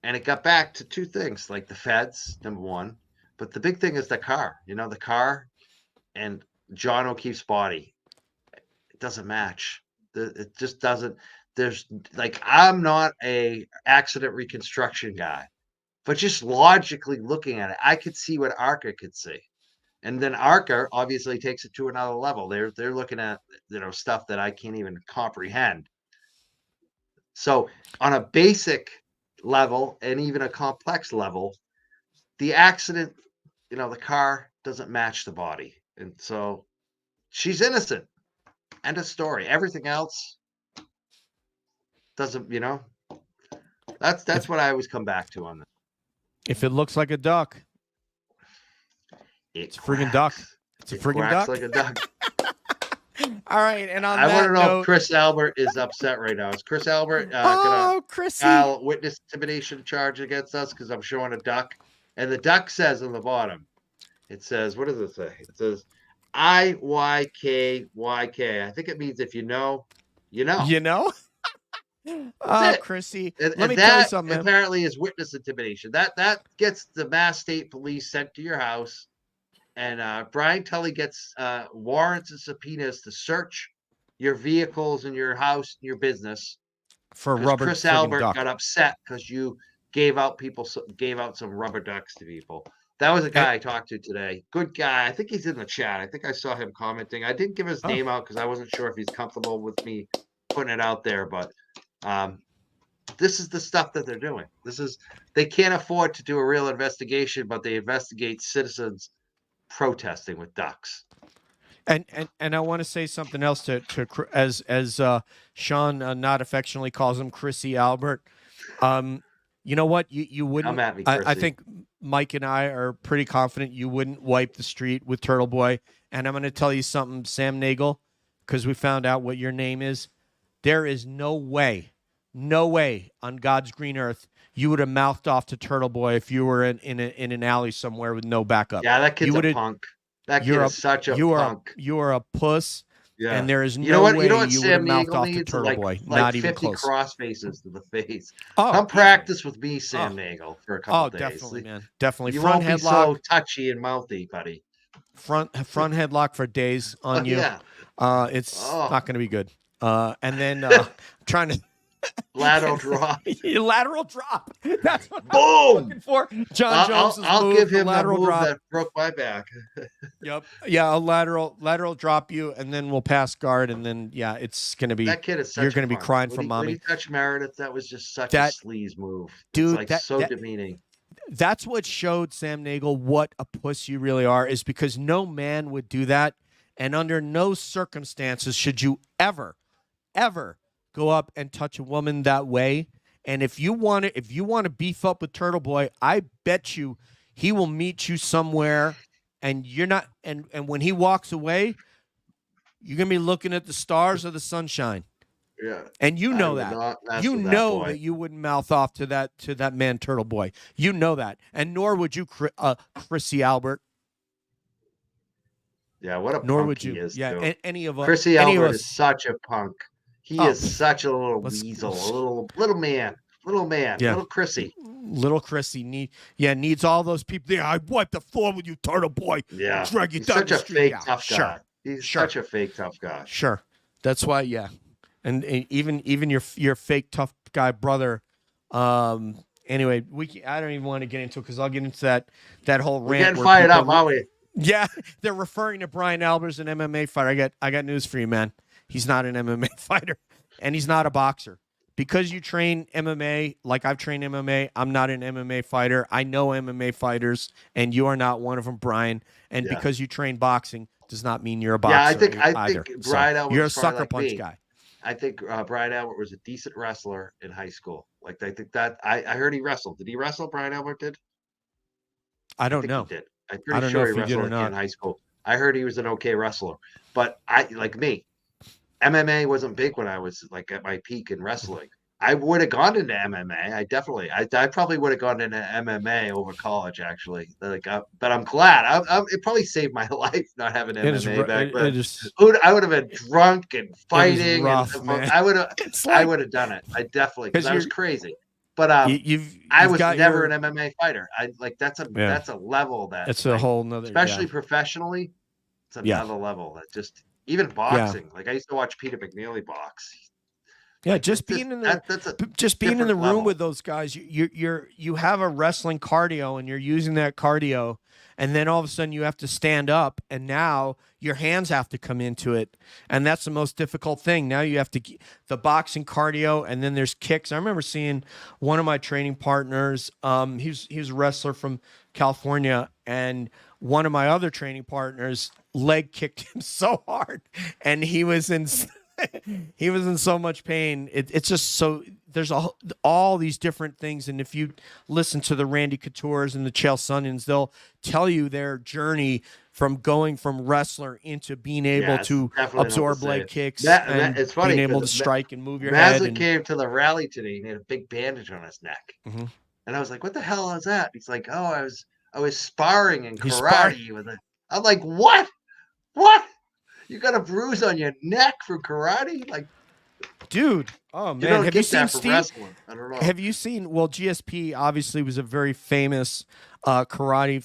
And it got back to two things, like the feds, number one, but the big thing is the car. The car and John O'Keefe's body. It doesn't match. It just doesn't. There's I'm not a accident reconstruction guy, but just logically looking at it, I could see what ARCA could see, and then ARCA obviously takes it to another level. They're looking at stuff that I can't even comprehend. So on a basic level and even a complex level, the accident, the car doesn't match the body, and so she's innocent. End of story. Everything else doesn't, that's what I always come back to on this. If it looks like a duck, it's a friggin' duck. It's a friggin' duck. Like a duck. All right, and on I that want to know note, if Chris Albert is upset right now. Is Chris Albert Chrissy, file witness intimidation charge against us because I'm showing a duck? And the duck says on the bottom, it says, what does it say? It says IYKYK. I think it means if you know, you know. You know? Chrissy, let me tell you something. Man. Apparently is witness intimidation. That gets the Mass State Police sent to your house. And Brian Tully gets warrants and subpoenas to search your vehicles and your house and your business. For rubber. Chris Albert got upset because you gave out some rubber ducks to people. That was a guy I talked to today. Good guy. I think he's in the chat. I think I saw him commenting. I didn't give his name out because I wasn't sure if he's comfortable with me putting it out there. But this is the stuff that they're doing. They can't afford to do a real investigation, but they investigate citizens protesting with ducks. And I want to say something else to as Sean not affectionately calls him Chrissy Albert. You know what? You wouldn't. Come at me, I think Mike and I are pretty confident you wouldn't wipe the street with Turtle Boy. And I'm going to tell you something, Sam Nagel, because we found out what your name is. There is no way on God's green earth you would have mouthed off to Turtle Boy if you were in an alley somewhere with no backup. Yeah, that kid's You a would've- punk. That kid is such a punk. You are a puss. Yeah. And there is You know no what? way You know what you would have Sam mouthed Nagel off to needs? Turtle Boy. Like Not even 50 close. cross faces to the face. Oh, Come easily. practice with me, Sam Nagel, for a couple Oh, days. definitely, man. Definitely. You Front won't be headlock. so touchy and mouthy, buddy. Front headlock for days on you. Yeah. It's not going to be good. And then trying to lateral drop. Lateral drop. That's what Boom! I'm looking for. John Jones' I'll move, give him the lateral the move drop. that broke my back. Yep. Yeah, I'll lateral drop you, and then we'll pass guard, and then it's gonna be That kid is such you're gonna be punk. crying When from he, mommy. When he touched Meredith, that was just such That- a sleaze move. dude, It's like demeaning. That's what showed Sam Nagel what a puss you really are, is because no man would do that, and under no circumstances should you ever go up and touch a woman that way. And if you want to beef up with Turtle Boy, I bet you he will meet you somewhere, and you're not. And when he walks away, you're gonna be looking at the stars or the sunshine. Yeah. And you know that. You know that you wouldn't mouth off to that man, Turtle Boy. You know that, and nor would you, Chrissy Albert. Yeah, what a Nor punk would he you. is. Yeah, too. Any of us. Chrissy any Albert of us, is such a punk. He is such a little weasel, a little man, Yeah. little Chrissy. Little Chrissy needs all those people. Yeah, I wiped the floor with you, Turtle Boy. Yeah, Drag you he's down such the a street. fake Yeah, tough guy. sure. He's Sure. such a fake tough guy. Sure. That's why, yeah. And even your fake tough guy brother. Anyway, I don't even want to get into it because I'll get into that whole We're rant. getting where fired people- up, aren't we? Yeah, they're referring to Brian Albers, an MMA fighter. I got news for you, man. He's not an MMA fighter, and he's not a boxer. Because you train MMA, like I've trained MMA, I'm not an MMA fighter. I know MMA fighters, and you are not one of them, Brian. And because you train boxing does not mean you're a boxer. Yeah, I think either. Brian Albert. You're a sucker punch guy. I think Brian Albert was a decent wrestler in high school. Like I think that I heard he wrestled. Did he wrestle? Brian Albert did. I don't think know. He did. I'm I pretty don't sure know he if he did wrestled or not. in high school. I heard he was an okay wrestler, but like me, MMA wasn't big when I was like at my peak in wrestling. I would have gone into MMA. I probably would have gone into MMA over college, actually. Like, but I'm glad. It probably saved my life not having MMA back then. I would have been drunk and fighting. Rough, man. I would have done it. I definitely, because I was crazy. But I was never an MMA fighter. That's a level that it's a whole nother, especially professionally. It's another level that just even boxing. Like I used to watch Peter McNeely box. Yeah, just being in the room with those guys, you have a wrestling cardio, and you're using that cardio, and then all of a sudden you have to stand up, and now your hands have to come into it, and that's the most difficult thing. Now you have to the boxing cardio, and then there's kicks. I remember seeing one of my training partners. He was a wrestler from California, and one of my other training partners leg kicked him so hard, and he was in so much pain. It's just so there's all these different things, and if you listen to the Randy Couture's and the Chael Sonnens, they'll tell you their journey from going from wrestler into being able to absorb leg kicks and it's funny, being able to strike and move your Mazza head. Came to the rally today and he had a big bandage on his neck, and I was like, "What the hell is that?" He's like, "Oh, I was sparring in karate with it." I'm like, "What? What? You got a bruise on your neck from karate?" Like, dude, oh man, have you seen Steve? Wrestling. I don't know. Have you seen? Well, GSP obviously was a very famous karate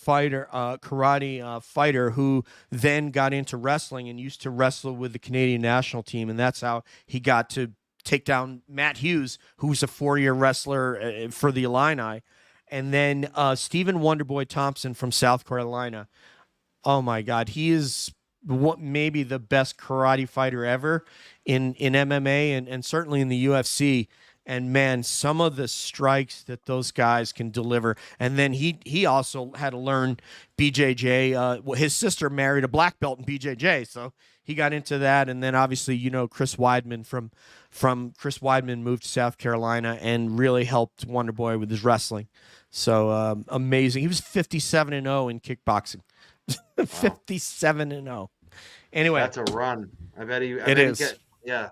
fighter who then got into wrestling and used to wrestle with the Canadian national team, and that's how he got to take down Matt Hughes, who was a 4-year wrestler for the Illini, and then Stephen Wonderboy Thompson from South Carolina. Oh my God, he is maybe the best karate fighter ever in MMA and certainly in the UFC. And man, some of the strikes that those guys can deliver. And then he also had to learn BJJ. His sister married a black belt in BJJ, so he got into that. And then obviously, Chris Weidman from Chris Weidman moved to South Carolina and really helped Wonderboy with his wrestling. So amazing. He was 57-0 in kickboxing. 57-0. Anyway, that's a run. I bet he. It is. Yeah.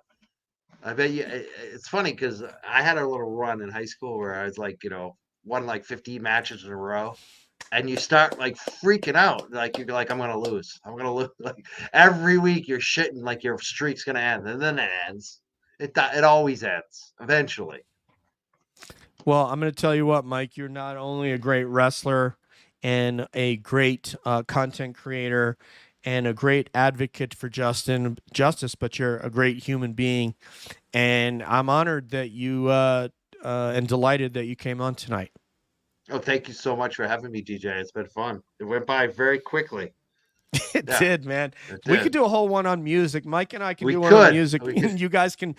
I bet you. It's funny because I had a little run in high school where I was like, won like 15 matches in a row, and you start like freaking out, like you're like, I'm gonna lose, I'm gonna lose. Like every week you're shitting like your streak's gonna end, and then it ends. It always ends eventually. Well, I'm going to tell you what, Mike. You're not only a great wrestler and a great content creator and a great advocate for justice, but you're a great human being. And I'm honored that you and delighted that you came on tonight. Oh, thank you so much for having me, DJ. It's been fun. It went by very quickly. It Yeah, did, man. it We could did. do a whole one on music. Mike and I can We do one on could. music. We could. You guys can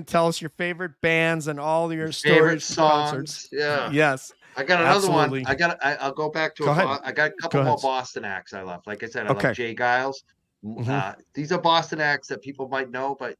tell us your favorite bands and all your Favorite stories from concerts. songs. Yeah. Yes, I got another absolutely. one. I'll go back to Go ahead. I got a Go couple more ahead. Boston acts I love. Like I said, I love Okay. Jay Giles. hmm These are Boston acts that people might know, but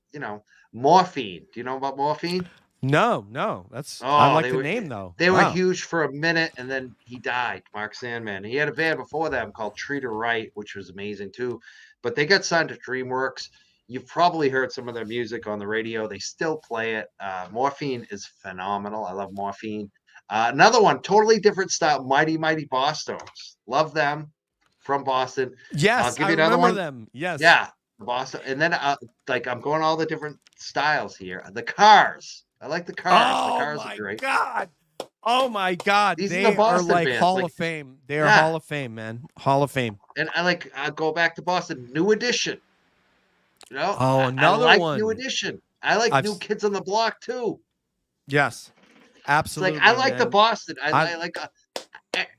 Morphine. Do you know about Morphine? No, that's I Oh, like the name though. they were Wow. huge for a minute, and then he died. Mark Sandman. He had a band before them called Treat Her Right, which was amazing too. But they got signed to DreamWorks. You've probably heard some of their music on the radio. They still play it. Morphine is phenomenal. I love Morphine. Another one, totally different style. Mighty Mighty Bosstones. Love them from Boston. I'll Yes, give I you another remember one. them. Yes. Yeah, Boston. And then like I'm going all the different styles here. The Cars. I like the Cars. The Oh Cars are my great. God. Oh my God. These are the They are Boston like bands. Hall Like, of Fame. They are yeah. Hall of Fame, man. Hall of Fame. And I go back to Boston. New Edition. Oh, I another like New one. Edition. I like I've New Kids on the Block too. yes, It's like I absolutely, like the man. Boston. I I like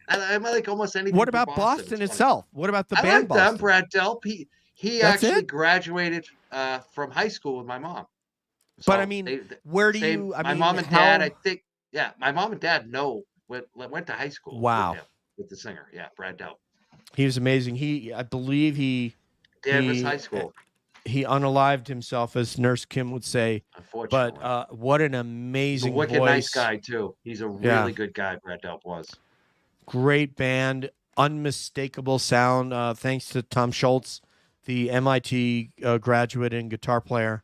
I like almost anything What from about Boston. Boston It's funny. itself? What about the I band like them. Boston? Brad Delp. He That's actually it? graduated from high school with my mom. But I So mean, they where do same. you I My mean, mom and dad. how I think. Yeah, my mom and dad went to high school with wow. him with the singer. Yeah, Brad Delp. He was amazing. I believe Danvers he High School. he unalived himself, as Nurse Kim would say. But Unfortunately. what an He's a amazing wicked nice voice. guy too. He's a Yeah, really good guy. Brad Delp was. great band, unmistakable sound. Thanks to Tom Schultz, the MIT graduate and guitar player.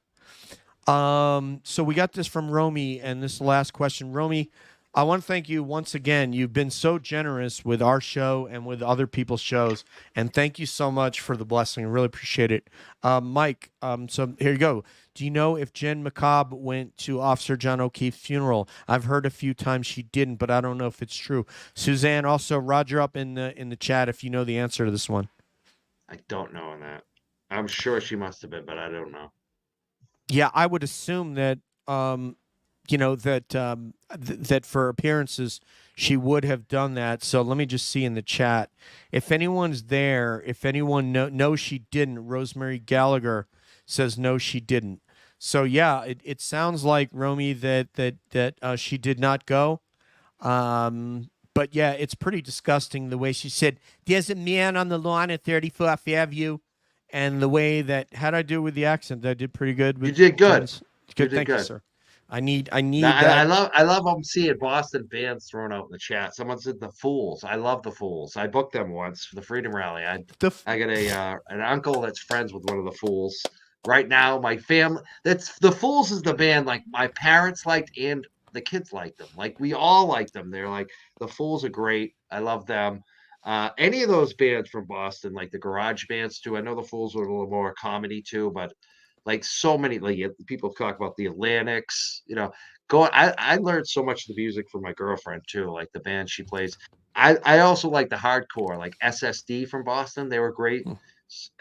So we got this from Romy, and this is the last question. Romy, I want to thank you once again. You've been so generous with our show and with other people's shows, and thank you so much for the blessing. I really appreciate it. Mike, so here you go. Do you know if Jen McCobb went to Officer John O'Keefe's funeral? I've heard a few times she didn't, but I don't know if it's true. Suzanne, also Roger up in the chat if you know the answer to this one. I don't know on that. I'm sure she must have been, but I don't know. Yeah, I would assume that that for appearances she would have done that. So let me just see in the chat if anyone's there. If anyone knows she didn't, Rosemary Gallagher says no, she didn't. So yeah, it sounds like Romy that she did not go. But yeah, it's pretty disgusting the way she said, "There's a man on the lawn at 34th Avenue." And the way that how'd I do with the accent? I did pretty good. You did good. Jen's. Good, You did thank you, good. sir. I need Now, that. I love them seeing Boston bands thrown out in the chat. Someone said the Fools. I love the Fools. I booked them once for the Freedom Rally. I got an uncle that's friends with one of the Fools. Right now, my family that's the Fools is the band like my parents liked and the kids liked them. Like we all like them. They're like the Fools are great. I love them. Any of those bands from Boston, like the garage bands too. I know the Fools were a little more comedy too, but like so many like people talk about the Atlantics, I learned so much of the music from my girlfriend too, like the band she plays. I also like the hardcore, like SSD from Boston. They were great.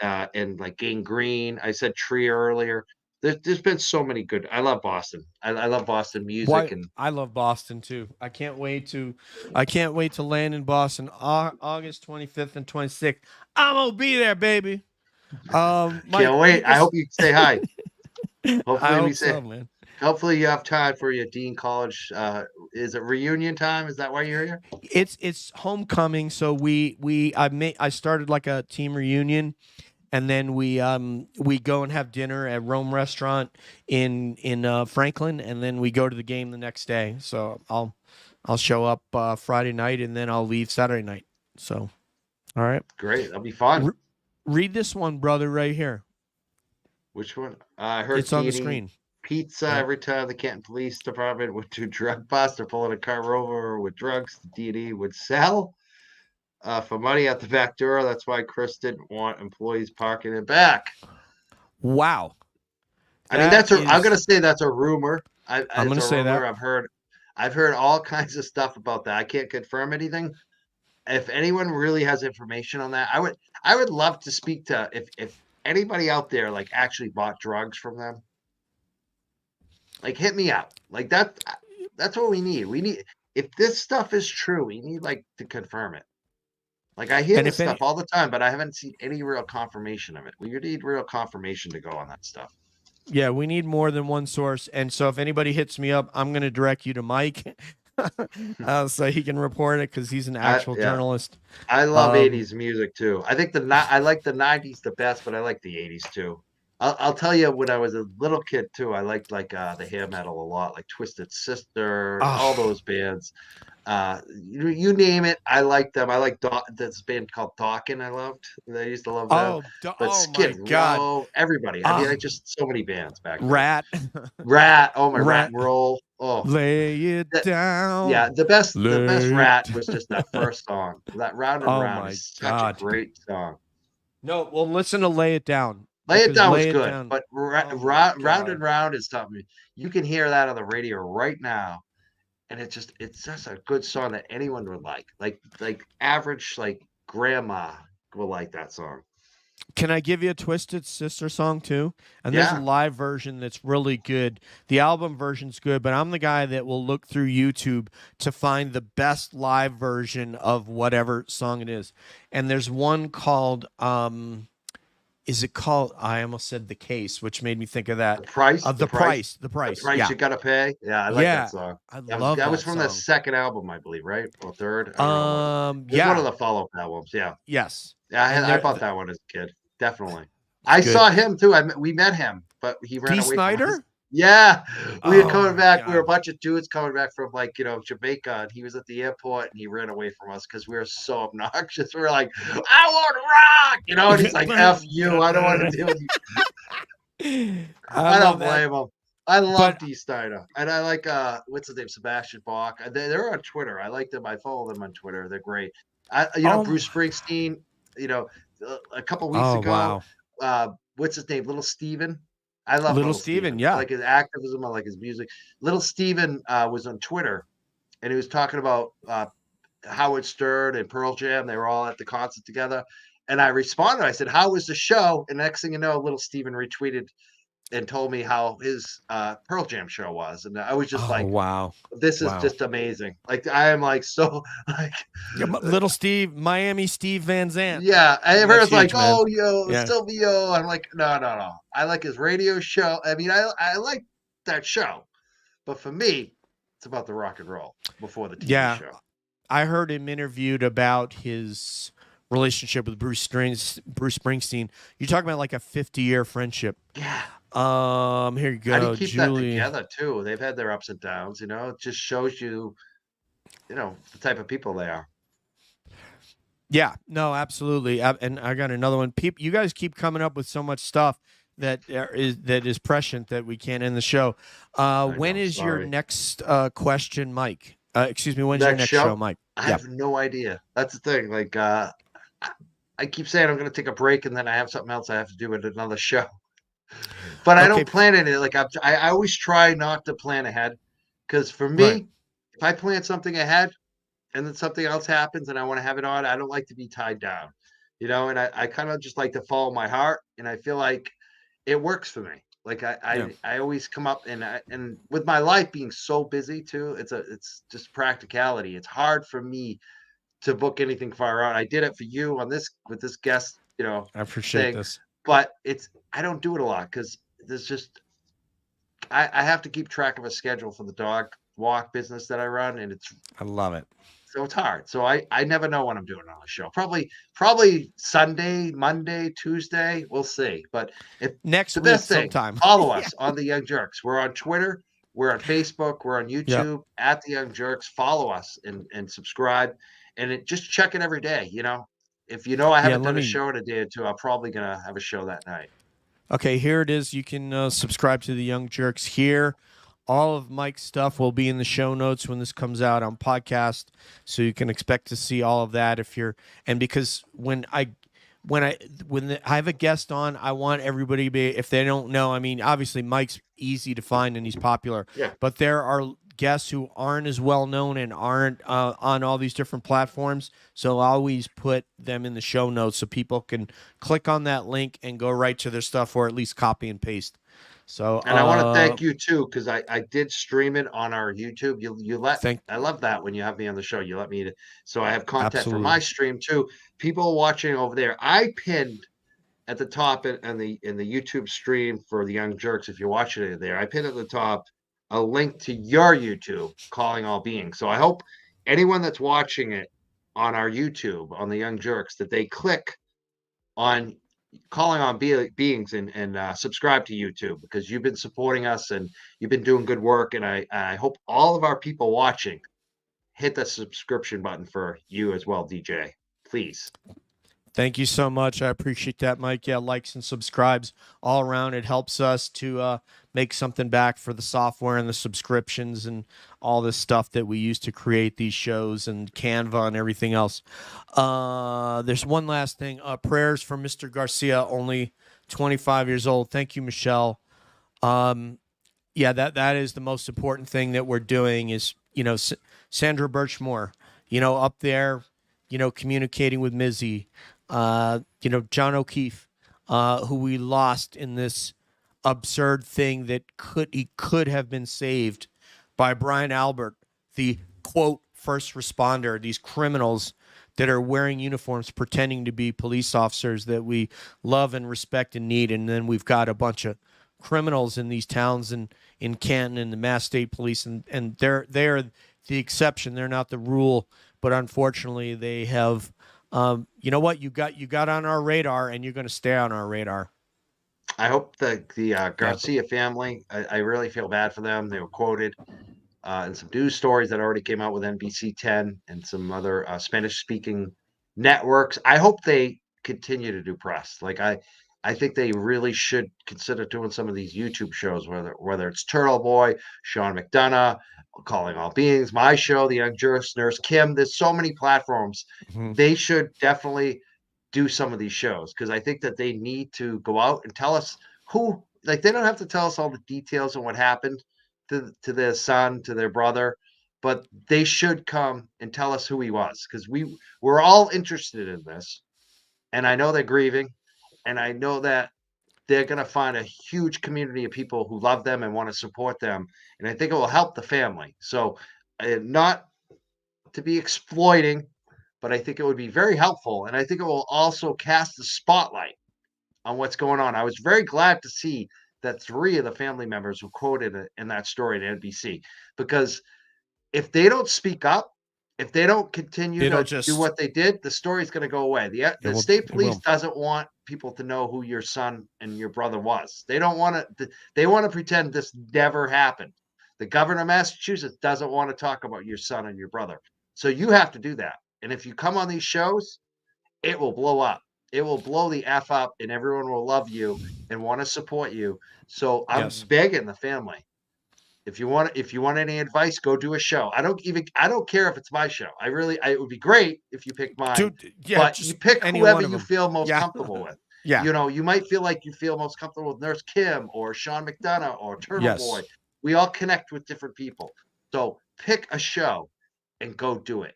And like Gang Green. I said Tree earlier. There's been so many good. I love Boston. I love Boston music and I love Boston too. I can't wait to land in Boston August 25th and 26th. I'm gonna be there, baby. Mike, can't wait. I hope you say hi. I Hopefully hope so, man. Hopefully you have time for your Dean College. Is it reunion time? Is that why you're here? It's homecoming, so I started like a team reunion, and then we go and have dinner at Rome Restaurant in Franklin, and then we go to the game the next day. So I'll show up Friday night, and then I'll leave Saturday night. So, all right, great. That'll be fun. Read this one, brother, right here. Which one? I heard it's on the screen. pizza Yeah. every time the Canton Police Department would do drug bust or pulling a car over with drugs. The D&E would sell for money at the back door. That's why Chris didn't want employees parking it back. Wow. I mean, That I'm gonna is. say that's a rumor. I'm It's going to a say rumor. that. I've heard all kinds of stuff about that. I can't confirm anything. If anyone really has information on that, I would love to speak to if anybody out there like actually bought drugs from them. Like hit me up. Like that's what we need. We need if this stuff is true, we need like to confirm it. Like I hear And this if any, stuff all the time, but I haven't seen any real confirmation of it. We need real confirmation to go on that stuff. yeah, we need more than one source. And so if anybody hits me up, I'm going to direct you to Mike so he can report it because he's an actual Yeah. journalist. I love 80s music too. I think I like the 90s the best, but I like the 80s too. I'll tell you when I was a little kid too, I liked like the hair metal a lot, like Twisted Sister, all Oh, those bands. You name it, I like them. I like this band called Dawkins. I loved. I used to love them. But oh my Skid God. Row, everybody. I mean, I just so many bands back then. Rat. Rat, oh my Rat Rat. and Roll. Oh, Lay it down. yeah, the best Lay Rat it. was just that first song. That Round and Oh Round my is such a God. great song. No, well, listen to Lay It Down. Lay It Because Down was Lay It good, Down. but Oh my Round and God. Round is something you can hear that on the radio right now, and it's just a good song that anyone would like. Like average like grandma will like that song. Can I give you a Twisted Sister song too? And there's a Yeah. live version that's really good. The album version's good, but I'm the guy that will look through YouTube to find the best live version of whatever song it is. And there's one called is it called I almost said The Case, which made me think of that. The price, The Price. The Price. Yeah. you gotta pay. Yeah, I like that Yeah. song. I That love was that from the song. second album, I believe, right? Or third? I don't know. It was one of Yeah. the follow-up albums. Yeah. Yes. Yeah, And I there bought that one as a kid. Definitely. it's I good. saw him too. We met him, but he ran D. away from us. Snyder? Yeah, we were Oh coming my back. We were a God. bunch of dudes coming back from like Jamaica, and he was at the airport, and he ran away from us because we were so obnoxious. We were like, "I want to rock," and he's like, "F you, I don't want to deal with you." I I love don't that. blame him. I love But D. Snyder, and I like what's his name, Sebastian Bach. They're on Twitter. I like them. I follow them on Twitter. They're great. oh, Bruce Springsteen. You know, a couple weeks oh ago, wow. what's his name, Little Steven. I love Little Little Steven, Steven. I yeah. like his activism. I like his music. Little Steven was on Twitter, and he was talking about Howard Stern and Pearl Jam. They were all at the concert together. And I responded. I said, "How was the show?" And next thing you know, Little Steven retweeted and told me how his Pearl Jam show was. And I was just Oh like, wow. this is Wow. just amazing. Like I am like so like Yeah, Little Steve, Miami Steve Van Zant. yeah. I That's everyone's like, huge, man. "Oh, yo, Yeah. Silvio." I'm like, no. I like his radio show. I mean, I like that show, but for me, it's about the rock and roll before the TV Yeah. show. I heard him interviewed about his relationship with Bruce Springsteen. You're talking about like a 50-year friendship. Yeah. Here you How do go, you keep Julie. that together too? They've had their ups and downs. It just shows you, the type of people they are. Yeah, no, absolutely. And I got another one. You guys keep coming up with so much stuff that is prescient that we can't end the show. When is your next question, Mike? Excuse me. When's your next show, Mike? I have no idea. That's the thing. Like, I keep saying I'm going to take a break, and then I have something else I have to do at another show. But I don't plan it. Like I always try not to plan ahead, because for me, if I plan something ahead, and then something else happens, and I want to have it on, I don't like to be tied down, And I kind of just like to follow my heart, and I feel like it works for me. Like I always come up and with my life being so busy too, it's just practicality. It's hard for me to book anything far out. I did it for you with this guest, I appreciate this. But I don't do it a lot because there's just I have to keep track of a schedule for the dog walk business that I run, and I love it. So it's hard. So I never know when I'm doing on the show. Probably Sunday, Monday, Tuesday. We'll see. But next the week best thing, sometime. follow us on the Young Jurks. We're on Twitter. We're on Facebook. We're on YouTube at the Young Jurks. Follow us and subscribe. And just check it every day. If I haven't done a show in a day or two, I'm probably gonna have a show that night. Okay, here it is. You can subscribe to the Young Jurks here. All of Mike's stuff will be in the show notes when this comes out on podcast, so you can expect to see all of that. Because I have a guest on, I want everybody to be, if they don't know, I mean, obviously Mike's easy to find and he's popular, Yeah. but there are guests who aren't as well known and aren't on all these different platforms. So I'll always put them in the show notes so people can click on that link and go right to their stuff, or at least copy and paste. So, And I want to thank you too, because I did stream it on our YouTube. I love that when you have me on the show. You let me so I have content for Absolutely. my stream too. People watching over there. I pinned at the top in the YouTube stream for the Young Jerks. If you're watching it there, I pinned at the top a link to your YouTube, Calling All Beings. So I hope anyone that's watching it on our YouTube on the Young Jerks that they click on Calling on beings and subscribe to YouTube, because you've been supporting us and you've been doing good work. And I hope all of our people watching hit the subscription button for you as well, DJ. Please. Thank you so much. I appreciate that, Mike. Yeah, likes and subscribes all around. It helps us to make something back for the software and the subscriptions and all this stuff that we use to create these shows and Canva and everything else. There's one last thing. Prayers for Mr. Garcia, only 25 years old. Thank you, Michelle. Yeah, that is the most important thing that we're doing is, Sandra Birchmore, up there, communicating with Mizzy. John O'Keefe, who we lost in this absurd thing that he could have been saved by Brian Albert, the quote first responder, these criminals that are wearing uniforms pretending to be police officers that we love and respect and need. And then we've got a bunch of criminals in these towns and in Canton and the Mass State Police, and they're the exception. They're not the rule, but unfortunately they have. You know what? You got on our radar, and you're going to stay on our radar. I hope the Garcia family. I really feel bad for them. They were quoted in some news stories that already came out with NBC 10 and some other Spanish-speaking networks. I hope they continue to do press. I think they really should consider doing some of these YouTube shows, whether it's Turtle Boy, Sean McDonough, Calling All Beings, my show, The Young Jurks, Nurse Kim. There's so many platforms. Mm-hmm. They should definitely do some of these shows, because I think that they need to go out and tell us who. They don't have to tell us all the details on what happened to their son, to their brother, but they should come and tell us who he was, because we're all interested in this, and I know they're grieving. And I know that they're going to find a huge community of people who love them and want to support them. And I think it will help the family. So, not to be exploiting, but I think it would be very helpful. And I think it will also cast the spotlight on what's going on. I was very glad to see that 3 of the family members were quoted in that story at NBC, because if they don't speak up, if they don't continue to do what they did, the story's going to go away. The state police doesn't want people to know who your son and your brother was. They don't want to. They want to pretend this never happened. The governor of Massachusetts doesn't want to talk about your son and your brother. So you have to do that. And if you come on these shows, it will blow up. It will blow the F up, and everyone will love you and want to support you. So I'm begging the family. If you want any advice, go do a show. I don't care if it's my show. It would be great if you pick mine. Dude, but you pick whoever you feel most comfortable with. Yeah. You might feel like you feel most comfortable with Nurse Kim or Sean McDonough or Turtle Boy. We all connect with different people. So pick a show and go do it.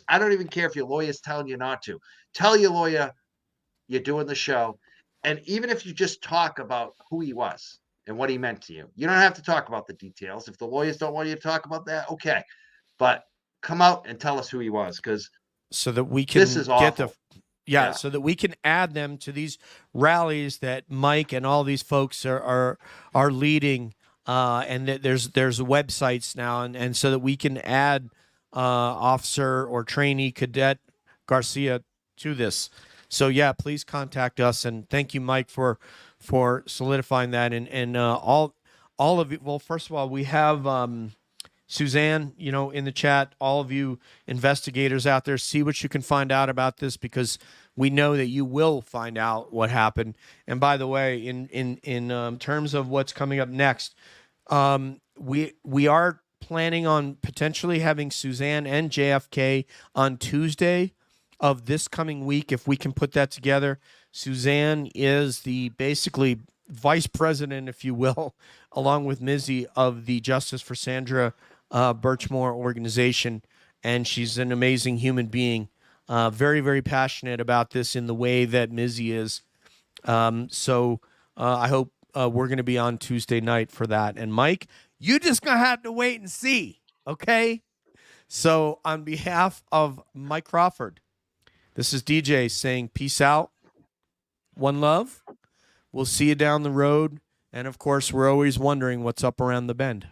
I don't even care if your lawyer's telling you not to. Tell your lawyer you're doing the show. And even if you just talk about who he was and what he meant to you, you don't have to talk about the details. If the lawyers don't want you to talk about that, okay. But come out and tell us who he was, because so that we can this is awful. So that we can add them to these rallies that Mike and all these folks are leading, and there's websites now, and so that we can add officer or trainee cadet Garcia to this. So yeah, please contact us, and thank you, Mike, for solidifying that, and all of it. Well, first of all, we have Suzanne, in the chat, all of you investigators out there, see what you can find out about this, because we know that you will find out what happened. And by the way, in terms of what's coming up next, we are planning on potentially having Suzanne and JFK on Tuesday of this coming week, if we can put that together. Suzanne is the basically vice president, if you will, along with Mizzy, of the Justice for Sandra Birchmore organization, and she's an amazing human being, very, very passionate about this in the way that Mizzy is. So I hope we're going to be on Tuesday night for that. And Mike, you just going to have to wait and see, okay? So on behalf of Mike Crawford, this is DJ saying peace out, one love. We'll see you down the road. And of course, we're always wondering what's up around the bend.